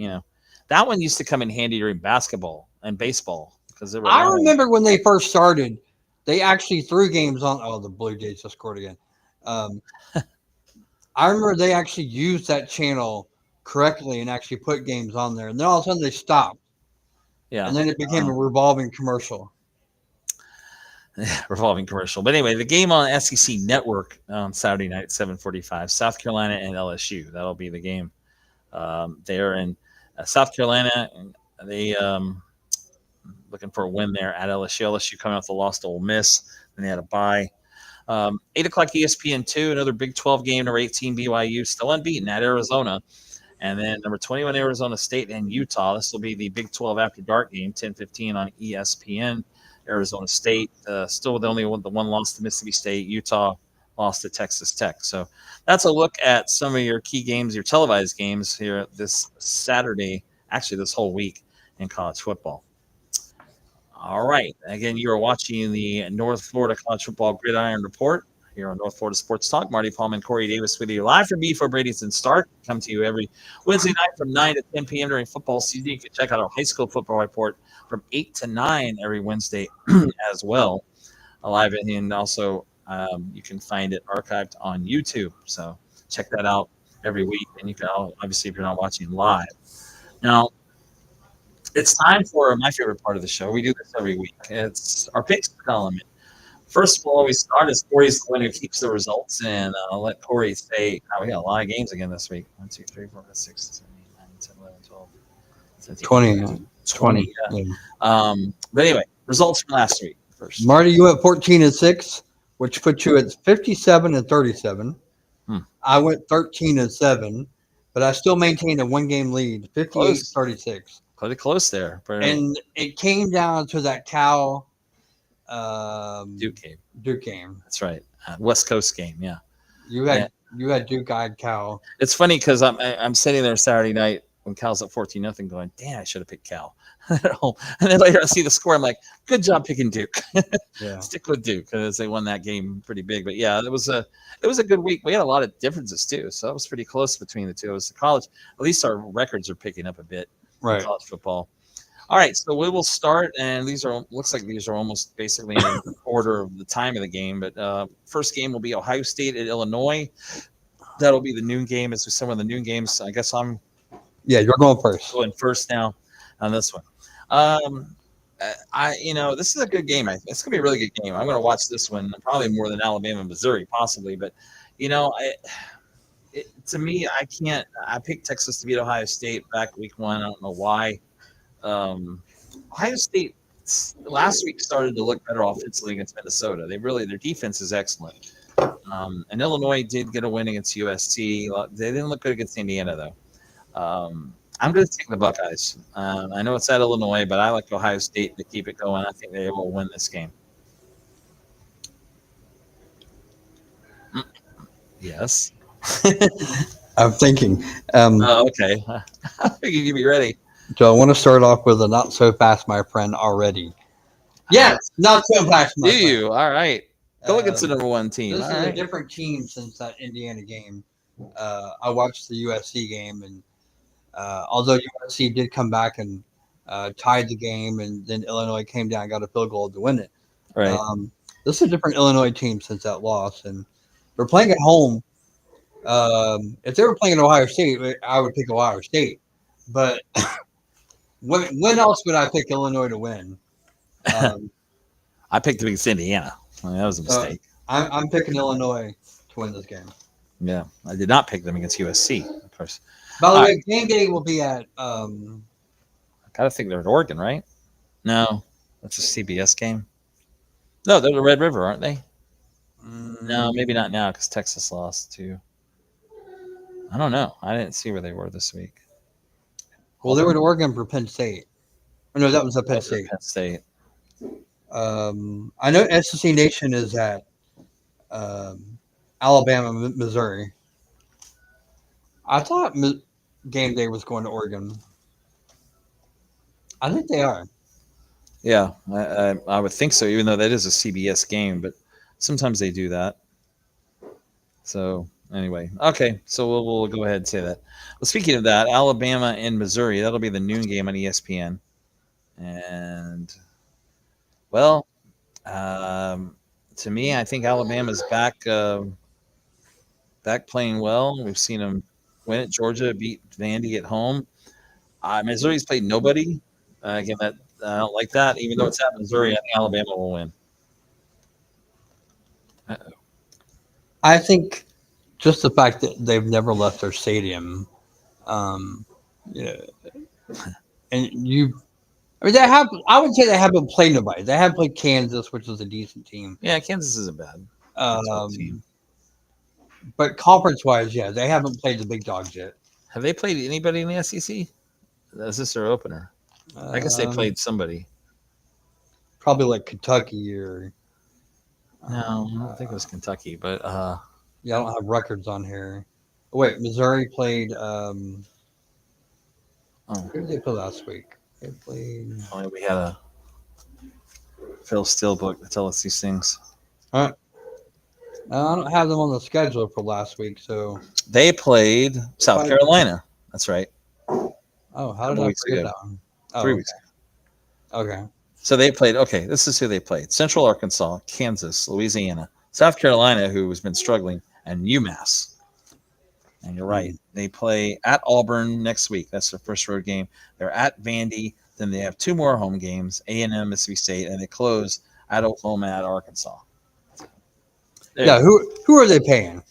S2: that one used to come in handy during basketball and baseball because
S1: I remember when they first started, they actually threw games on. Oh, the Blue Jays just scored again. I remember they actually used that channel correctly and actually put games on there, and then all of a sudden they stopped.
S2: Yeah,
S1: and then it became a revolving commercial.
S2: Revolving commercial. But anyway, the game on SEC Network on Saturday night at 7:45, South Carolina and LSU. That'll be the game there in South Carolina. They looking for a win there at LSU. LSU coming off the loss to Ole Miss, and they had a bye. 8 o'clock ESPN2, another Big 12 game. Number 18 BYU still unbeaten at Arizona, and then number 21 Arizona State and Utah. This will be the Big 12 after dark game, 10:15 on ESPN. Arizona State still the one loss to Mississippi State. Utah lost to Texas Tech. So that's a look at some of your key games, your televised games here this Saturday, actually this whole week in college football. All right. Again, you are watching the North Florida College Football Gridiron Report here on North Florida Sports Talk. Marty Pallman, Corey Davis with you live from B4 Brady's and Start. Come to you every Wednesday night from 9 to 10 p.m. during football season. You can check out our high school football report from 8 to 9 every Wednesday as well. Live, and also you can find it archived on YouTube. So check that out every week. And you can obviously, if you're not watching live. Now, it's time for my favorite part of the show. We do this every week. It's our picks column. First of all, we start as Corey's the one who keeps the results, and I'll let Corey say, we got a lot of games again this week. 1, 2, 3, 4, 5, 6, 7, 8, 9, 10, 11, 12, 17, 20. Yeah. But anyway, results from last week first.
S1: Marty, you went 14-6, which puts you at 57-37. I went 13-7, but I still maintained a one-game lead, 58-36.
S2: Pretty close there.
S1: And it came down to that Cal
S2: Duke game.
S1: Duke game.
S2: That's right. West Coast game. Yeah.
S1: You had Duke, I had Cal.
S2: It's funny because I'm sitting there Saturday night when Cal's up 14-0, going, "Damn, I should have picked Cal." And then later I see the score. I'm like, "Good job picking Duke." Stick with Duke because they won that game pretty big. But yeah, it was a good week. We had a lot of differences too, so it was pretty close between the two. It was the college. At least our records are picking up a bit. Right. In college football. All right, so we will start, and looks like these are almost basically in order of the time of the game. But first game will be Ohio State at Illinois. That'll be the noon game. As some of the noon games, I guess
S1: you're going first.
S2: Going first now on this one. This is a good game. It's gonna be a really good game. I'm gonna watch this one probably more than Alabama, Missouri, possibly. But to me, I picked Texas to beat Ohio State back week 1. I don't know why. Ohio State last week started to look better offensively against Minnesota. Their defense is excellent. And Illinois did get a win against USC. They didn't look good against Indiana, though. I'm going to take the Buckeyes. I know it's at Illinois, but I like Ohio State to keep it going. I think they will win this game. Yes.
S1: I'm thinking.
S2: Okay. I figured you'd be ready.
S1: So I want to start off with a not so fast, my friend, already. Yes, not so fast, my friend.
S2: Do you? All right. Go against the number 1 team.
S1: This is a different team since that Indiana game. I watched the USC game, and Although USC did come back and tied the game, and then Illinois came down and got a field goal to win it.
S2: Right.
S1: Um, this is a different Illinois team since that loss, and they're playing at home. If they were playing at Ohio State, I would pick Ohio State. But when else would I pick Illinois to win? Um,
S2: I picked against Indiana. I mean, that was a
S1: so
S2: mistake.
S1: I'm picking Illinois to win this game.
S2: Yeah, I did not pick them against USC, of course.
S1: By the
S2: All right,
S1: way, game day will be at
S2: I gotta think they're at Oregon, right? No, that's a CBS game. No, they're the Red River, aren't they? No, maybe not now because Texas lost too. I don't know. I didn't see where they were this week.
S1: well, they were at Oregon for Penn State. Oh, no, that was at Penn
S2: Those are
S1: State.
S2: Penn State.
S1: I know SEC Nation is at Alabama, Missouri. I thought game day was going to Oregon. I think they are.
S2: Yeah, I would think so. Even though that is a CBS game, but sometimes they do that. So anyway, okay. So we'll go ahead and say that. Well, speaking of that, Alabama and Missouri, that'll be the noon game on ESPN. And well, to me, I think Alabama's back playing well. We've seen them win at Georgia, beat Vandy at home. Missouri's played nobody. Again, that I don't like that. Even though it's at Missouri, I think Alabama will win.
S1: I think just the fact that they've never left their stadium, um, yeah, and I mean, they have. I would say they haven't played nobody. They have played Kansas, which is a decent team.
S2: Yeah, Kansas isn't bad. That's a good team.
S1: But conference-wise, yeah, they haven't played the big dogs yet.
S2: Have they played anybody in the SEC? Is this their opener? I guess they played somebody.
S1: Probably like Kentucky or.
S2: No, I don't think it was Kentucky, but
S1: Yeah, I don't have records on here. Oh, wait, Missouri played. Who did they play last week? They played.
S2: we had a Phil Steelbook to tell us these things.
S1: I don't have them on the schedule for last week, so.
S2: They played South Carolina. That's right.
S1: Oh, how did I forget that one? Oh,
S2: 3 weeks ago.
S1: Okay.
S2: So they played. Okay, this is who they played: Central Arkansas, Kansas, Louisiana, South Carolina, who has been struggling, and UMass. And you're right. They play at Auburn next week. That's their first road game. They're at Vandy. Then they have 2 more home games: A&M, Mississippi State, and they close at Oklahoma at Arkansas.
S1: Yeah, who are they paying?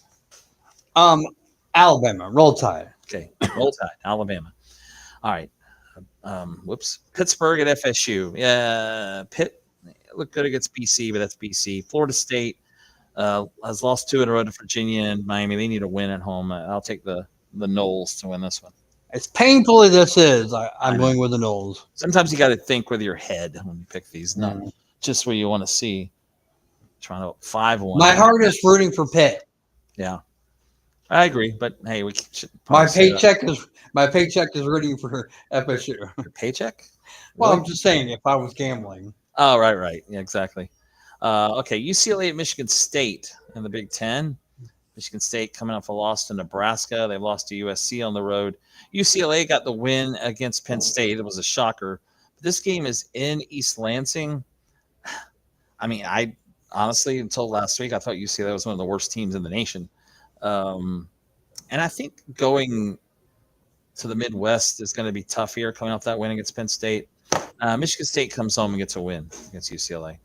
S1: Alabama, Roll Tide.
S2: Okay, Roll Tide, Alabama. All right. Whoops. Pittsburgh at FSU. Yeah, Pitt looked good against BC, but that's BC. Florida State has lost 2 in a row to Virginia and Miami. They need a win at home. I'll take the Noles to win this one.
S1: As painful as this is, I'm going with the Noles.
S2: Sometimes you got to think with your head when you pick these, not just what you want to see. Trying to 5-1.
S1: My heart is rooting for Pitt.
S2: Yeah, I agree. But hey, we should.
S1: My paycheck is rooting for FSU.
S2: Your paycheck?
S1: Well,
S2: Really?
S1: I'm just saying, if I was gambling.
S2: Oh, right. Yeah, exactly. Okay, UCLA at Michigan State in the Big Ten. Michigan State coming off a loss to Nebraska. They lost to USC on the road. UCLA got the win against Penn State. It was a shocker. This game is in East Lansing. I mean, I honestly, until last week, I thought UCLA was one of the worst teams in the nation. And I think going to the Midwest is going to be tough here, coming off that win against Penn State. Michigan State comes home and gets a win against UCLA.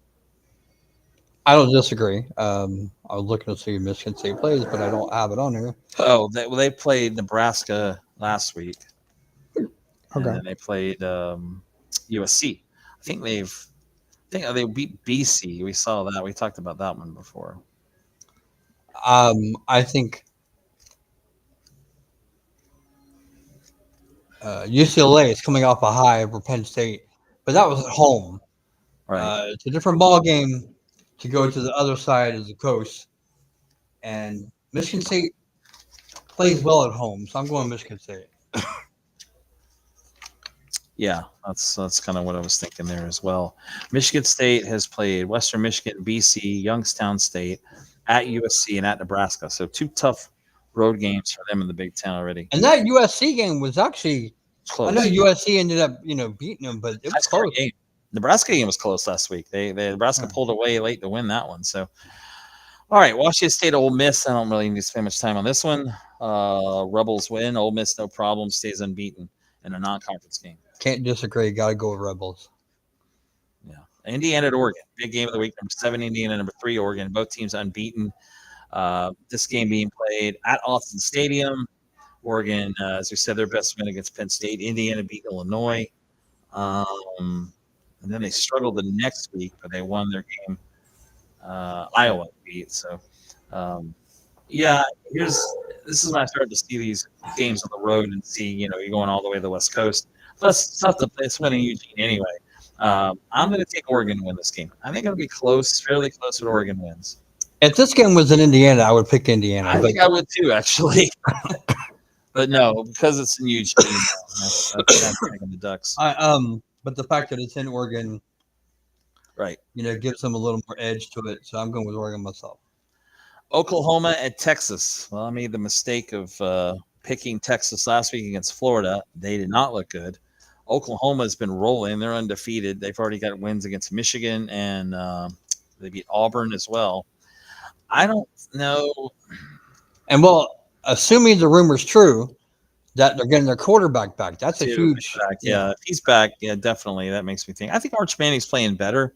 S1: I don't disagree. I was looking to see who Michigan State plays, but I don't have it on here.
S2: Oh, they played Nebraska last week.
S1: Okay.
S2: And then they played USC. I think they beat BC. We saw that. We talked about that one before.
S1: I think UCLA is coming off a high over Penn State, but that was at home.
S2: Right.
S1: It's a different ball game to go to the other side of the coast, and Michigan State plays well at home, so I'm going Michigan State.
S2: Yeah, that's kind of what I was thinking there as well. Michigan State has played Western Michigan, BC, Youngstown State, at USC, and at Nebraska. So 2 tough road games for them in the Big Ten already.
S1: And that USC game was actually,
S2: It's
S1: I know
S2: close.
S1: USC ended up, beating them, but it
S2: High
S1: was
S2: scoring
S1: close.
S2: game. Nebraska game was close last week. Nebraska
S1: Huh.
S2: pulled away late to win that one. So, all right, Washington State, Ole Miss. I don't really need to spend much time on this one. Rebels win. Ole Miss, no problem, stays unbeaten in a non-conference game.
S1: Can't disagree. Got to go with Rebels.
S2: Yeah, Indiana at Oregon, big game of the week. Number 7, Indiana. Number 3, Oregon. Both teams unbeaten. This game being played at Austin Stadium. Oregon, as we said, their best win against Penn State. Indiana beat Illinois. And then they struggled the next week, but they won their game. Iowa beat. So, yeah, this is when I started to see these games on the road and see, you're going all the way to the West Coast. Plus, it's tough to play in Eugene anyway. I'm going to take Oregon to win this game. I think it'll be close, fairly close when Oregon wins.
S1: If this game was in Indiana, I would pick Indiana.
S2: I think I would too, actually. But no, because it's in Eugene, that's taking the Ducks.
S1: But the fact that it's in Oregon,
S2: right,
S1: gives them a little more edge to it. So I'm going with Oregon myself.
S2: Oklahoma at Texas. Well, I made the mistake of picking Texas last week against Florida. They did not look good. Oklahoma has been rolling. They're undefeated. They've already got wins against Michigan, and they beat Auburn as well. I don't know.
S1: And assuming the rumor's true that they're getting their quarterback back, that's a huge.
S2: Yeah, if he's back, yeah, definitely. That makes me think. I think Arch Manning's playing better.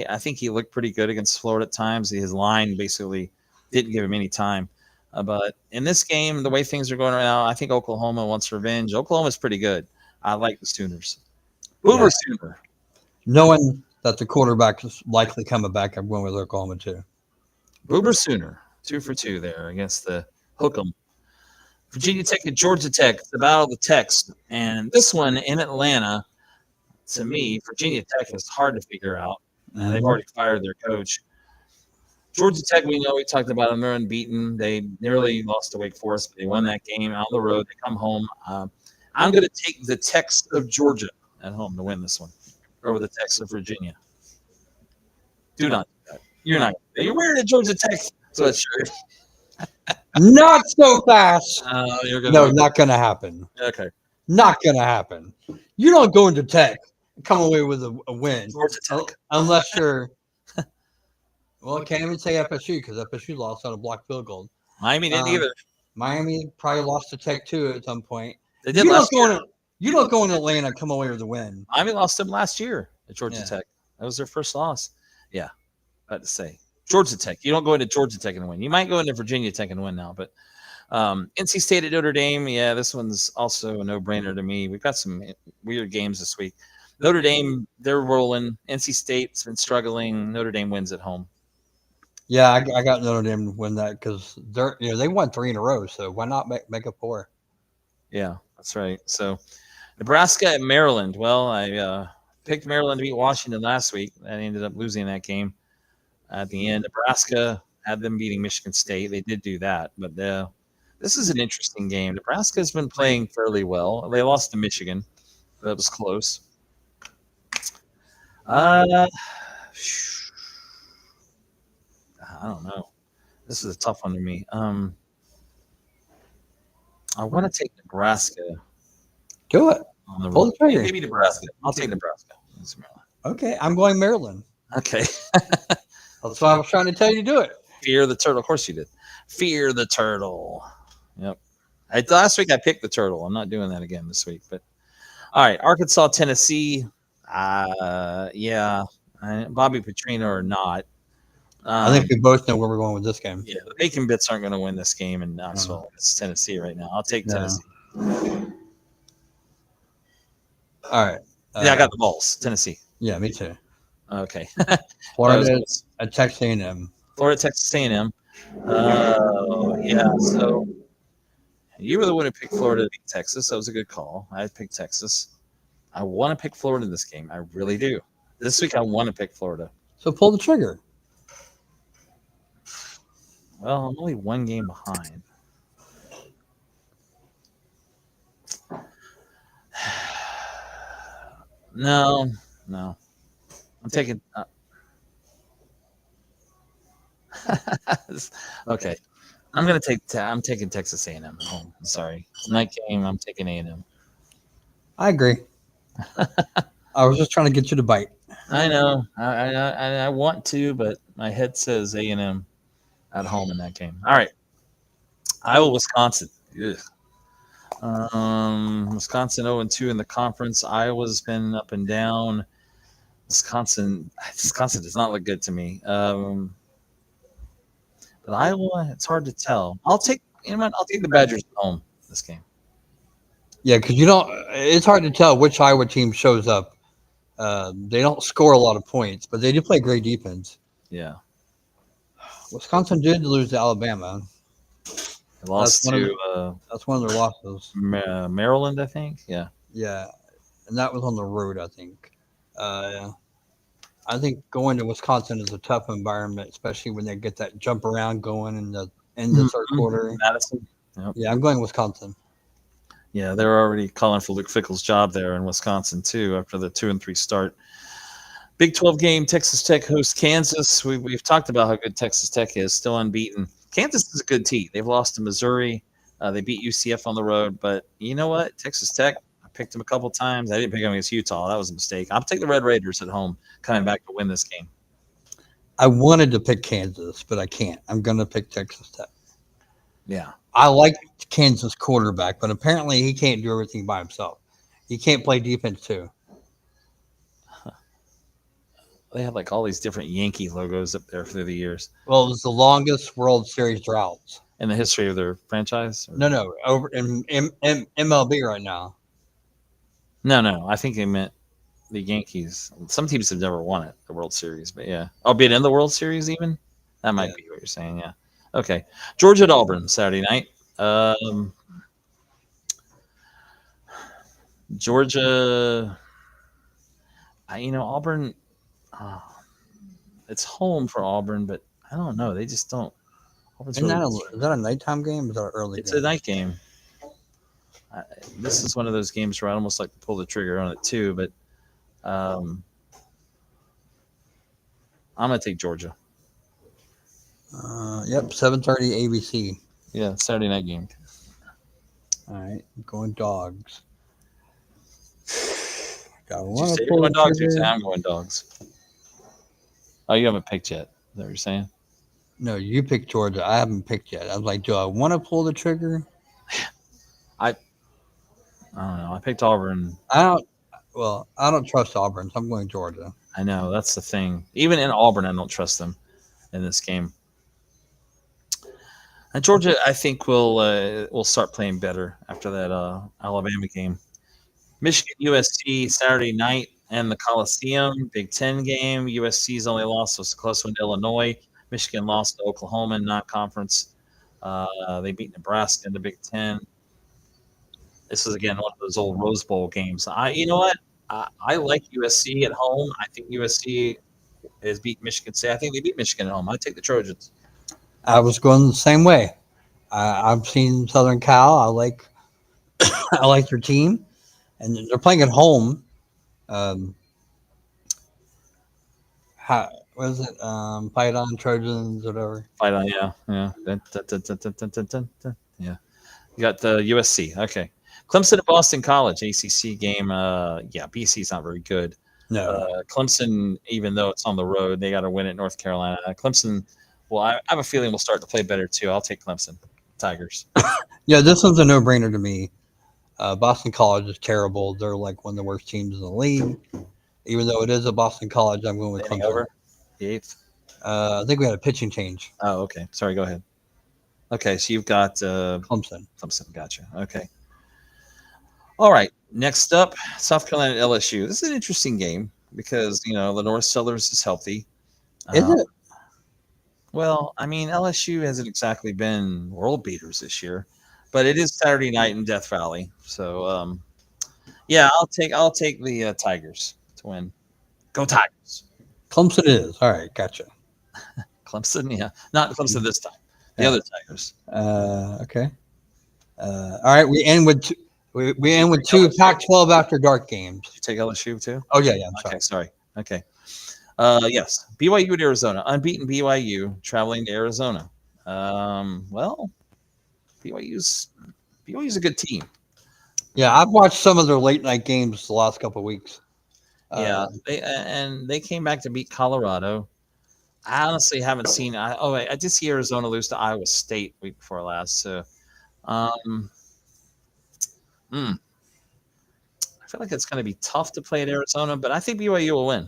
S2: I think he looked pretty good against Florida at times. His line basically didn't give him any time. But in this game, the way things are going right now, I think Oklahoma wants revenge. Oklahoma's pretty good. I like the Sooners. Boomer Sooner.
S1: Knowing that the quarterback is likely coming back, I'm going with Oklahoma too.
S2: Boomer Sooner. 2 for 2 there against the Hook'em. Virginia Tech and Georgia Tech. It's the Battle of the Techs. And this one in Atlanta, to me, Virginia Tech is hard to figure out. They've already fired their coach. Georgia Tech, we talked about them. They're unbeaten. They nearly lost to Wake Forest, but they won that game on the road. They come home. I'm going to take the Techs of Georgia at home to win this one over the Techs of Virginia. Do not do that. You're not. You're wearing a Georgia Tech sweatshirt.
S1: Not so fast.
S2: No,
S1: not going to happen.
S2: Okay.
S1: Not going to happen. You don't go into Tech and come away with a win.
S2: Georgia Tech.
S1: Unless you're well, I can't even say FSU because FSU lost on a blocked field goal.
S2: Miami didn't either.
S1: Miami probably lost to Tech too at some point.
S2: They did last year.
S1: You don't go in Atlanta and come away with a win.
S2: Miami lost them last year at Georgia Tech. That was their first loss. Yeah, about to say. Georgia Tech. You don't go into Georgia Tech and win. You might go into Virginia Tech and win now, but NC State at Notre Dame. Yeah, this one's also a no-brainer to me. We've got some weird games this week. Notre Dame, they're rolling. NC State's been struggling. Notre Dame wins at home.
S1: Yeah, I got Notre Dame to win that because they won 3 in a row. So why not make it 4?
S2: Yeah, that's right. So Nebraska at Maryland. Well, I picked Maryland to beat Washington last week. I ended up losing that game at the end. Nebraska had them beating Michigan State. They did do that, but this is an interesting game. Nebraska has been playing fairly well. They lost to Michigan. That was close. I don't know. This is a tough one to me. I want to take Nebraska.
S1: Do it.
S2: Pull the trigger. Maybe Nebraska. I'll take Nebraska.
S1: Okay, I'm going Maryland.
S2: Okay.
S1: That's why I was trying to tell you to do it.
S2: Fear the turtle. Of course you did. Fear the turtle. Yep. Last week I picked the turtle. I'm not doing that again this week. But all right, Arkansas, Tennessee. Yeah, Bobby Petrino or not.
S1: I think we both know where we're going with this game.
S2: Yeah, the Bacon Bits aren't going to win this game in Knoxville. It's Tennessee right now. I'll take Tennessee.
S1: All right.
S2: Yeah, I got the balls. Tennessee.
S1: Yeah, me too.
S2: Okay.
S1: Florida at Texas A&M.
S2: Florida, Texas A&M. Yeah. So you were the one who picked Florida to beat Texas. That was a good call. I picked Texas. I want to pick Florida in this game. I really do. This week I want to pick Florida.
S1: So pull the trigger.
S2: Well, I'm only 1 game behind. No. I'm taking. Okay. I'm taking Texas A&M at home. Sorry, it's a night game. I'm taking A&M.
S1: I agree. I was just trying to get you to bite.
S2: I know. I want to, but my head says A&M at home in that game. All right, Iowa, Wisconsin. Ugh. Wisconsin 0-2 in the conference. Iowa's been up and down. Wisconsin does not look good to me. But Iowa, it's hard to tell. I'll take the Badgers at home this game.
S1: Yeah, because you don't. It's hard to tell which Iowa team shows up. They don't score a lot of points, but they do play great defense.
S2: Yeah,
S1: Wisconsin did lose to Alabama.
S2: they
S1: That's
S2: lost
S1: one of
S2: to
S1: that's one of their losses.
S2: Maryland, I think. Yeah,
S1: Yeah, and that was on the road. I think. I think going to Wisconsin is a tough environment, especially when they get that jump around going in the third quarter.
S2: Madison. Yep.
S1: Yeah, I'm going Wisconsin.
S2: Yeah, they're already calling for Luke Fickell's job there in Wisconsin too after the 2-3 start. Big 12 game. Texas Tech hosts Kansas. We've talked about how good Texas Tech is, still unbeaten. Kansas is a good team. They've lost to Missouri. They beat UCF on the road, but you know what? Texas Tech. I picked them a couple times. I didn't pick them against Utah. That was a mistake. I'll take the Red Raiders at home, coming back to win this game.
S1: I wanted to pick Kansas, but I can't. I'm going to pick Texas Tech.
S2: Yeah.
S1: I like Kansas quarterback, but apparently he can't do everything by himself. He can't play defense too.
S2: They had like all these different Yankee logos up there through the years
S1: Well, it was the longest World Series droughts.
S2: in the history of their franchise.
S1: No, over in MLB right now.
S2: No. I think they meant the Yankees. Some teams have never won it, the World Series, but yeah. Albeit in the World Series even? That might
S1: Yeah.
S2: be what you're saying, yeah. Okay. Georgia at Auburn, Saturday night. Georgia, Auburn, uh, it's home for Auburn, but I don't know. They just don't. Auburn's
S1: Isn't
S2: really,
S1: is that a nighttime game? Or is that an early
S2: it's
S1: game?
S2: a night game. This is one of those games where I almost like to pull the trigger on it too, but um, I'm going to take Georgia.
S1: Yep, 7:30 ABC.
S2: Yeah, Saturday night game.
S1: All right, going dogs. I
S2: Did you
S1: want
S2: say
S1: to
S2: you're
S1: pull
S2: going
S1: the
S2: dogs? You're
S1: trigger.
S2: saying I'm going dogs. Oh, you haven't picked yet. Is that what you're saying?
S1: No, you picked Georgia. I haven't picked yet. I was like, do I want to pull the trigger?
S2: I don't know. I picked Auburn.
S1: I don't. Well, I don't trust Auburn, so I'm going Georgia.
S2: I know that's the thing. Even in Auburn, I don't trust them in this game. And Georgia, I think will start playing better after that Alabama game. Michigan USC Saturday night and the Coliseum Big Ten game. USC's only loss was a close one to Illinois. Michigan lost to Oklahoma in non-conference. They beat Nebraska in the Big Ten. This is again one of those old Rose Bowl games. You know what? I like USC at home. I think USC has beat Michigan State. I think they beat Michigan at home. I take the Trojans.
S1: I was going the same way. I've seen Southern Cal. I like I like their team, and they're playing at home. Um, what is it? Fight on Trojans, whatever.
S2: Fight on, yeah. Dun, dun, dun, dun, dun, dun, dun, dun, dun. Yeah. You got the USC. Okay. Clemson at Boston College, ACC game. Yeah, BC's not very good.
S1: No,
S2: Clemson, even though it's on the road, they got to win at North Carolina. Clemson, well, I have a feeling we'll start to play better too. I'll take Clemson. Tigers.
S1: yeah, this one's a no-brainer to me. Boston College is terrible. They're like one of the worst teams in the league. Even though it is a Boston College, I'm going with
S2: Standing
S1: Clemson.
S2: over the eighth.
S1: I think we had a pitching change.
S2: Oh, okay. Sorry, go ahead. Okay, so you've got
S1: Clemson.
S2: Clemson. Gotcha. Okay. All right. Next up, South Carolina at LSU. This is an interesting game because Lenore Sellers is healthy.
S1: Is it?
S2: Well, I mean, LSU hasn't exactly been world beaters this year, but it is Saturday night in Death Valley, so yeah, I'll take the Tigers to win. Go Tigers!
S1: Clemson is. All right, gotcha.
S2: Clemson, yeah, not Clemson this time. The
S1: Yeah.
S2: other Tigers.
S1: Okay. All right, we end with we end with two Pac-12 after dark games.
S2: Did you take LSU too?
S1: Oh yeah, I'm
S2: Okay,
S1: sorry.
S2: sorry. Okay. Yes, BYU at Arizona, unbeaten BYU traveling to Arizona. Well, BYU's BYU's a good team.
S1: Yeah, I've watched some of their late night games the last couple of weeks.
S2: Yeah,
S1: Uh,
S2: they came back to beat Colorado. I honestly haven't seen. Wait, I did see Arizona lose to Iowa State week before last. So, um, hmm, I feel like it's going to be tough to play at Arizona, but I think BYU will win.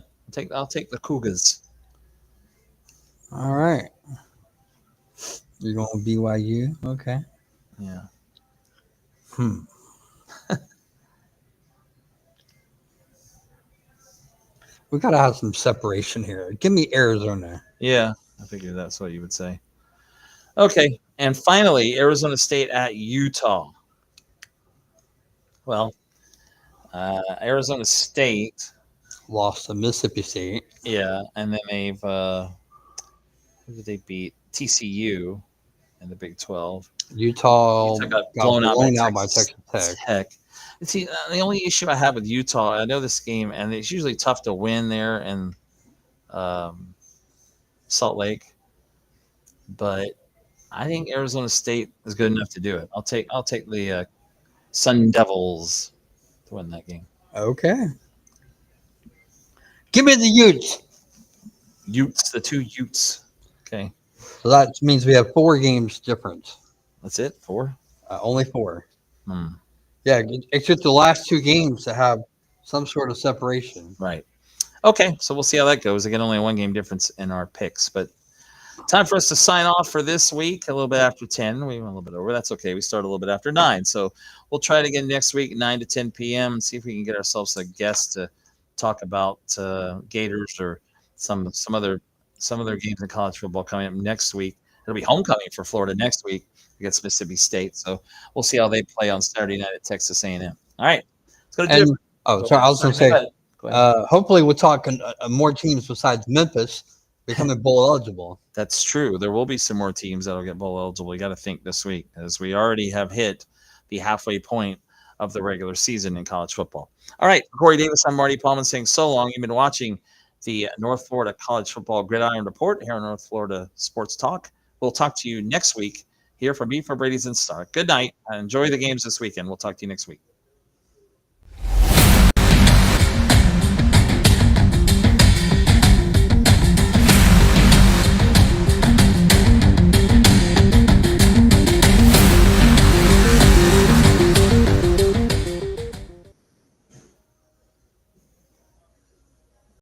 S2: I'll take the Cougars.
S1: all right, you're going BYU. Okay.
S2: Yeah,
S1: Hmm. We gotta have some separation here. Give me Arizona.
S2: yeah. I figured that's what you would say. Okay, and finally, Arizona State at Utah. Well, Arizona State,
S1: Lost to Mississippi State.
S2: yeah, and then they've who did they beat? TCU in the Big 12.
S1: Utah
S2: Utah got
S1: got
S2: blown out by
S1: blown out by
S2: Texas
S1: Texas Tech.
S2: Tech. And see, the only issue I have with Utah, I know this game, and it's usually tough to win there in um, Salt Lake, but I think Arizona State is good enough to do it. I'll take the Sun Devils to win that game.
S1: Okay. Give me the Utes.
S2: Utes, the two Utes. Okay,
S1: So that means we have 4 games difference.
S2: that's it. 4.
S1: Only 4.
S2: Hmm.
S1: Yeah, it's just the last 2 games that have some sort of separation.
S2: Right. Okay, so we'll see how that goes. Again, only a 1 game difference in our picks, but time for us to sign off for this week. A little bit after 10. We went a little bit over. That's okay. We start a little bit after 9. So we'll try it again next week, 9 to 10 p.m., and see if we can get ourselves a guest to talk about Gators or some other games in college football coming up next week. It'll be homecoming for Florida next week against Mississippi State. So we'll see how they play on Saturday night at Texas A&M. All right. Let's go to
S1: And
S2: Jim.
S1: sorry, I was going to say,
S2: Go ahead.
S1: hopefully we're talking more teams besides Memphis becoming bowl eligible.
S2: That's true. There will be some more teams that'll get bowl eligible. You got to think this week, as we already have hit the halfway point of the regular season in college football. All right, for Corey Davis, I'm Marty Pallman saying so long. You've been watching the North Florida College Football Gridiron Report here on North Florida Sports Talk. We'll talk to you next week here from me for Brady's and Star. Good night. Enjoy the games this weekend. We'll talk to you next week.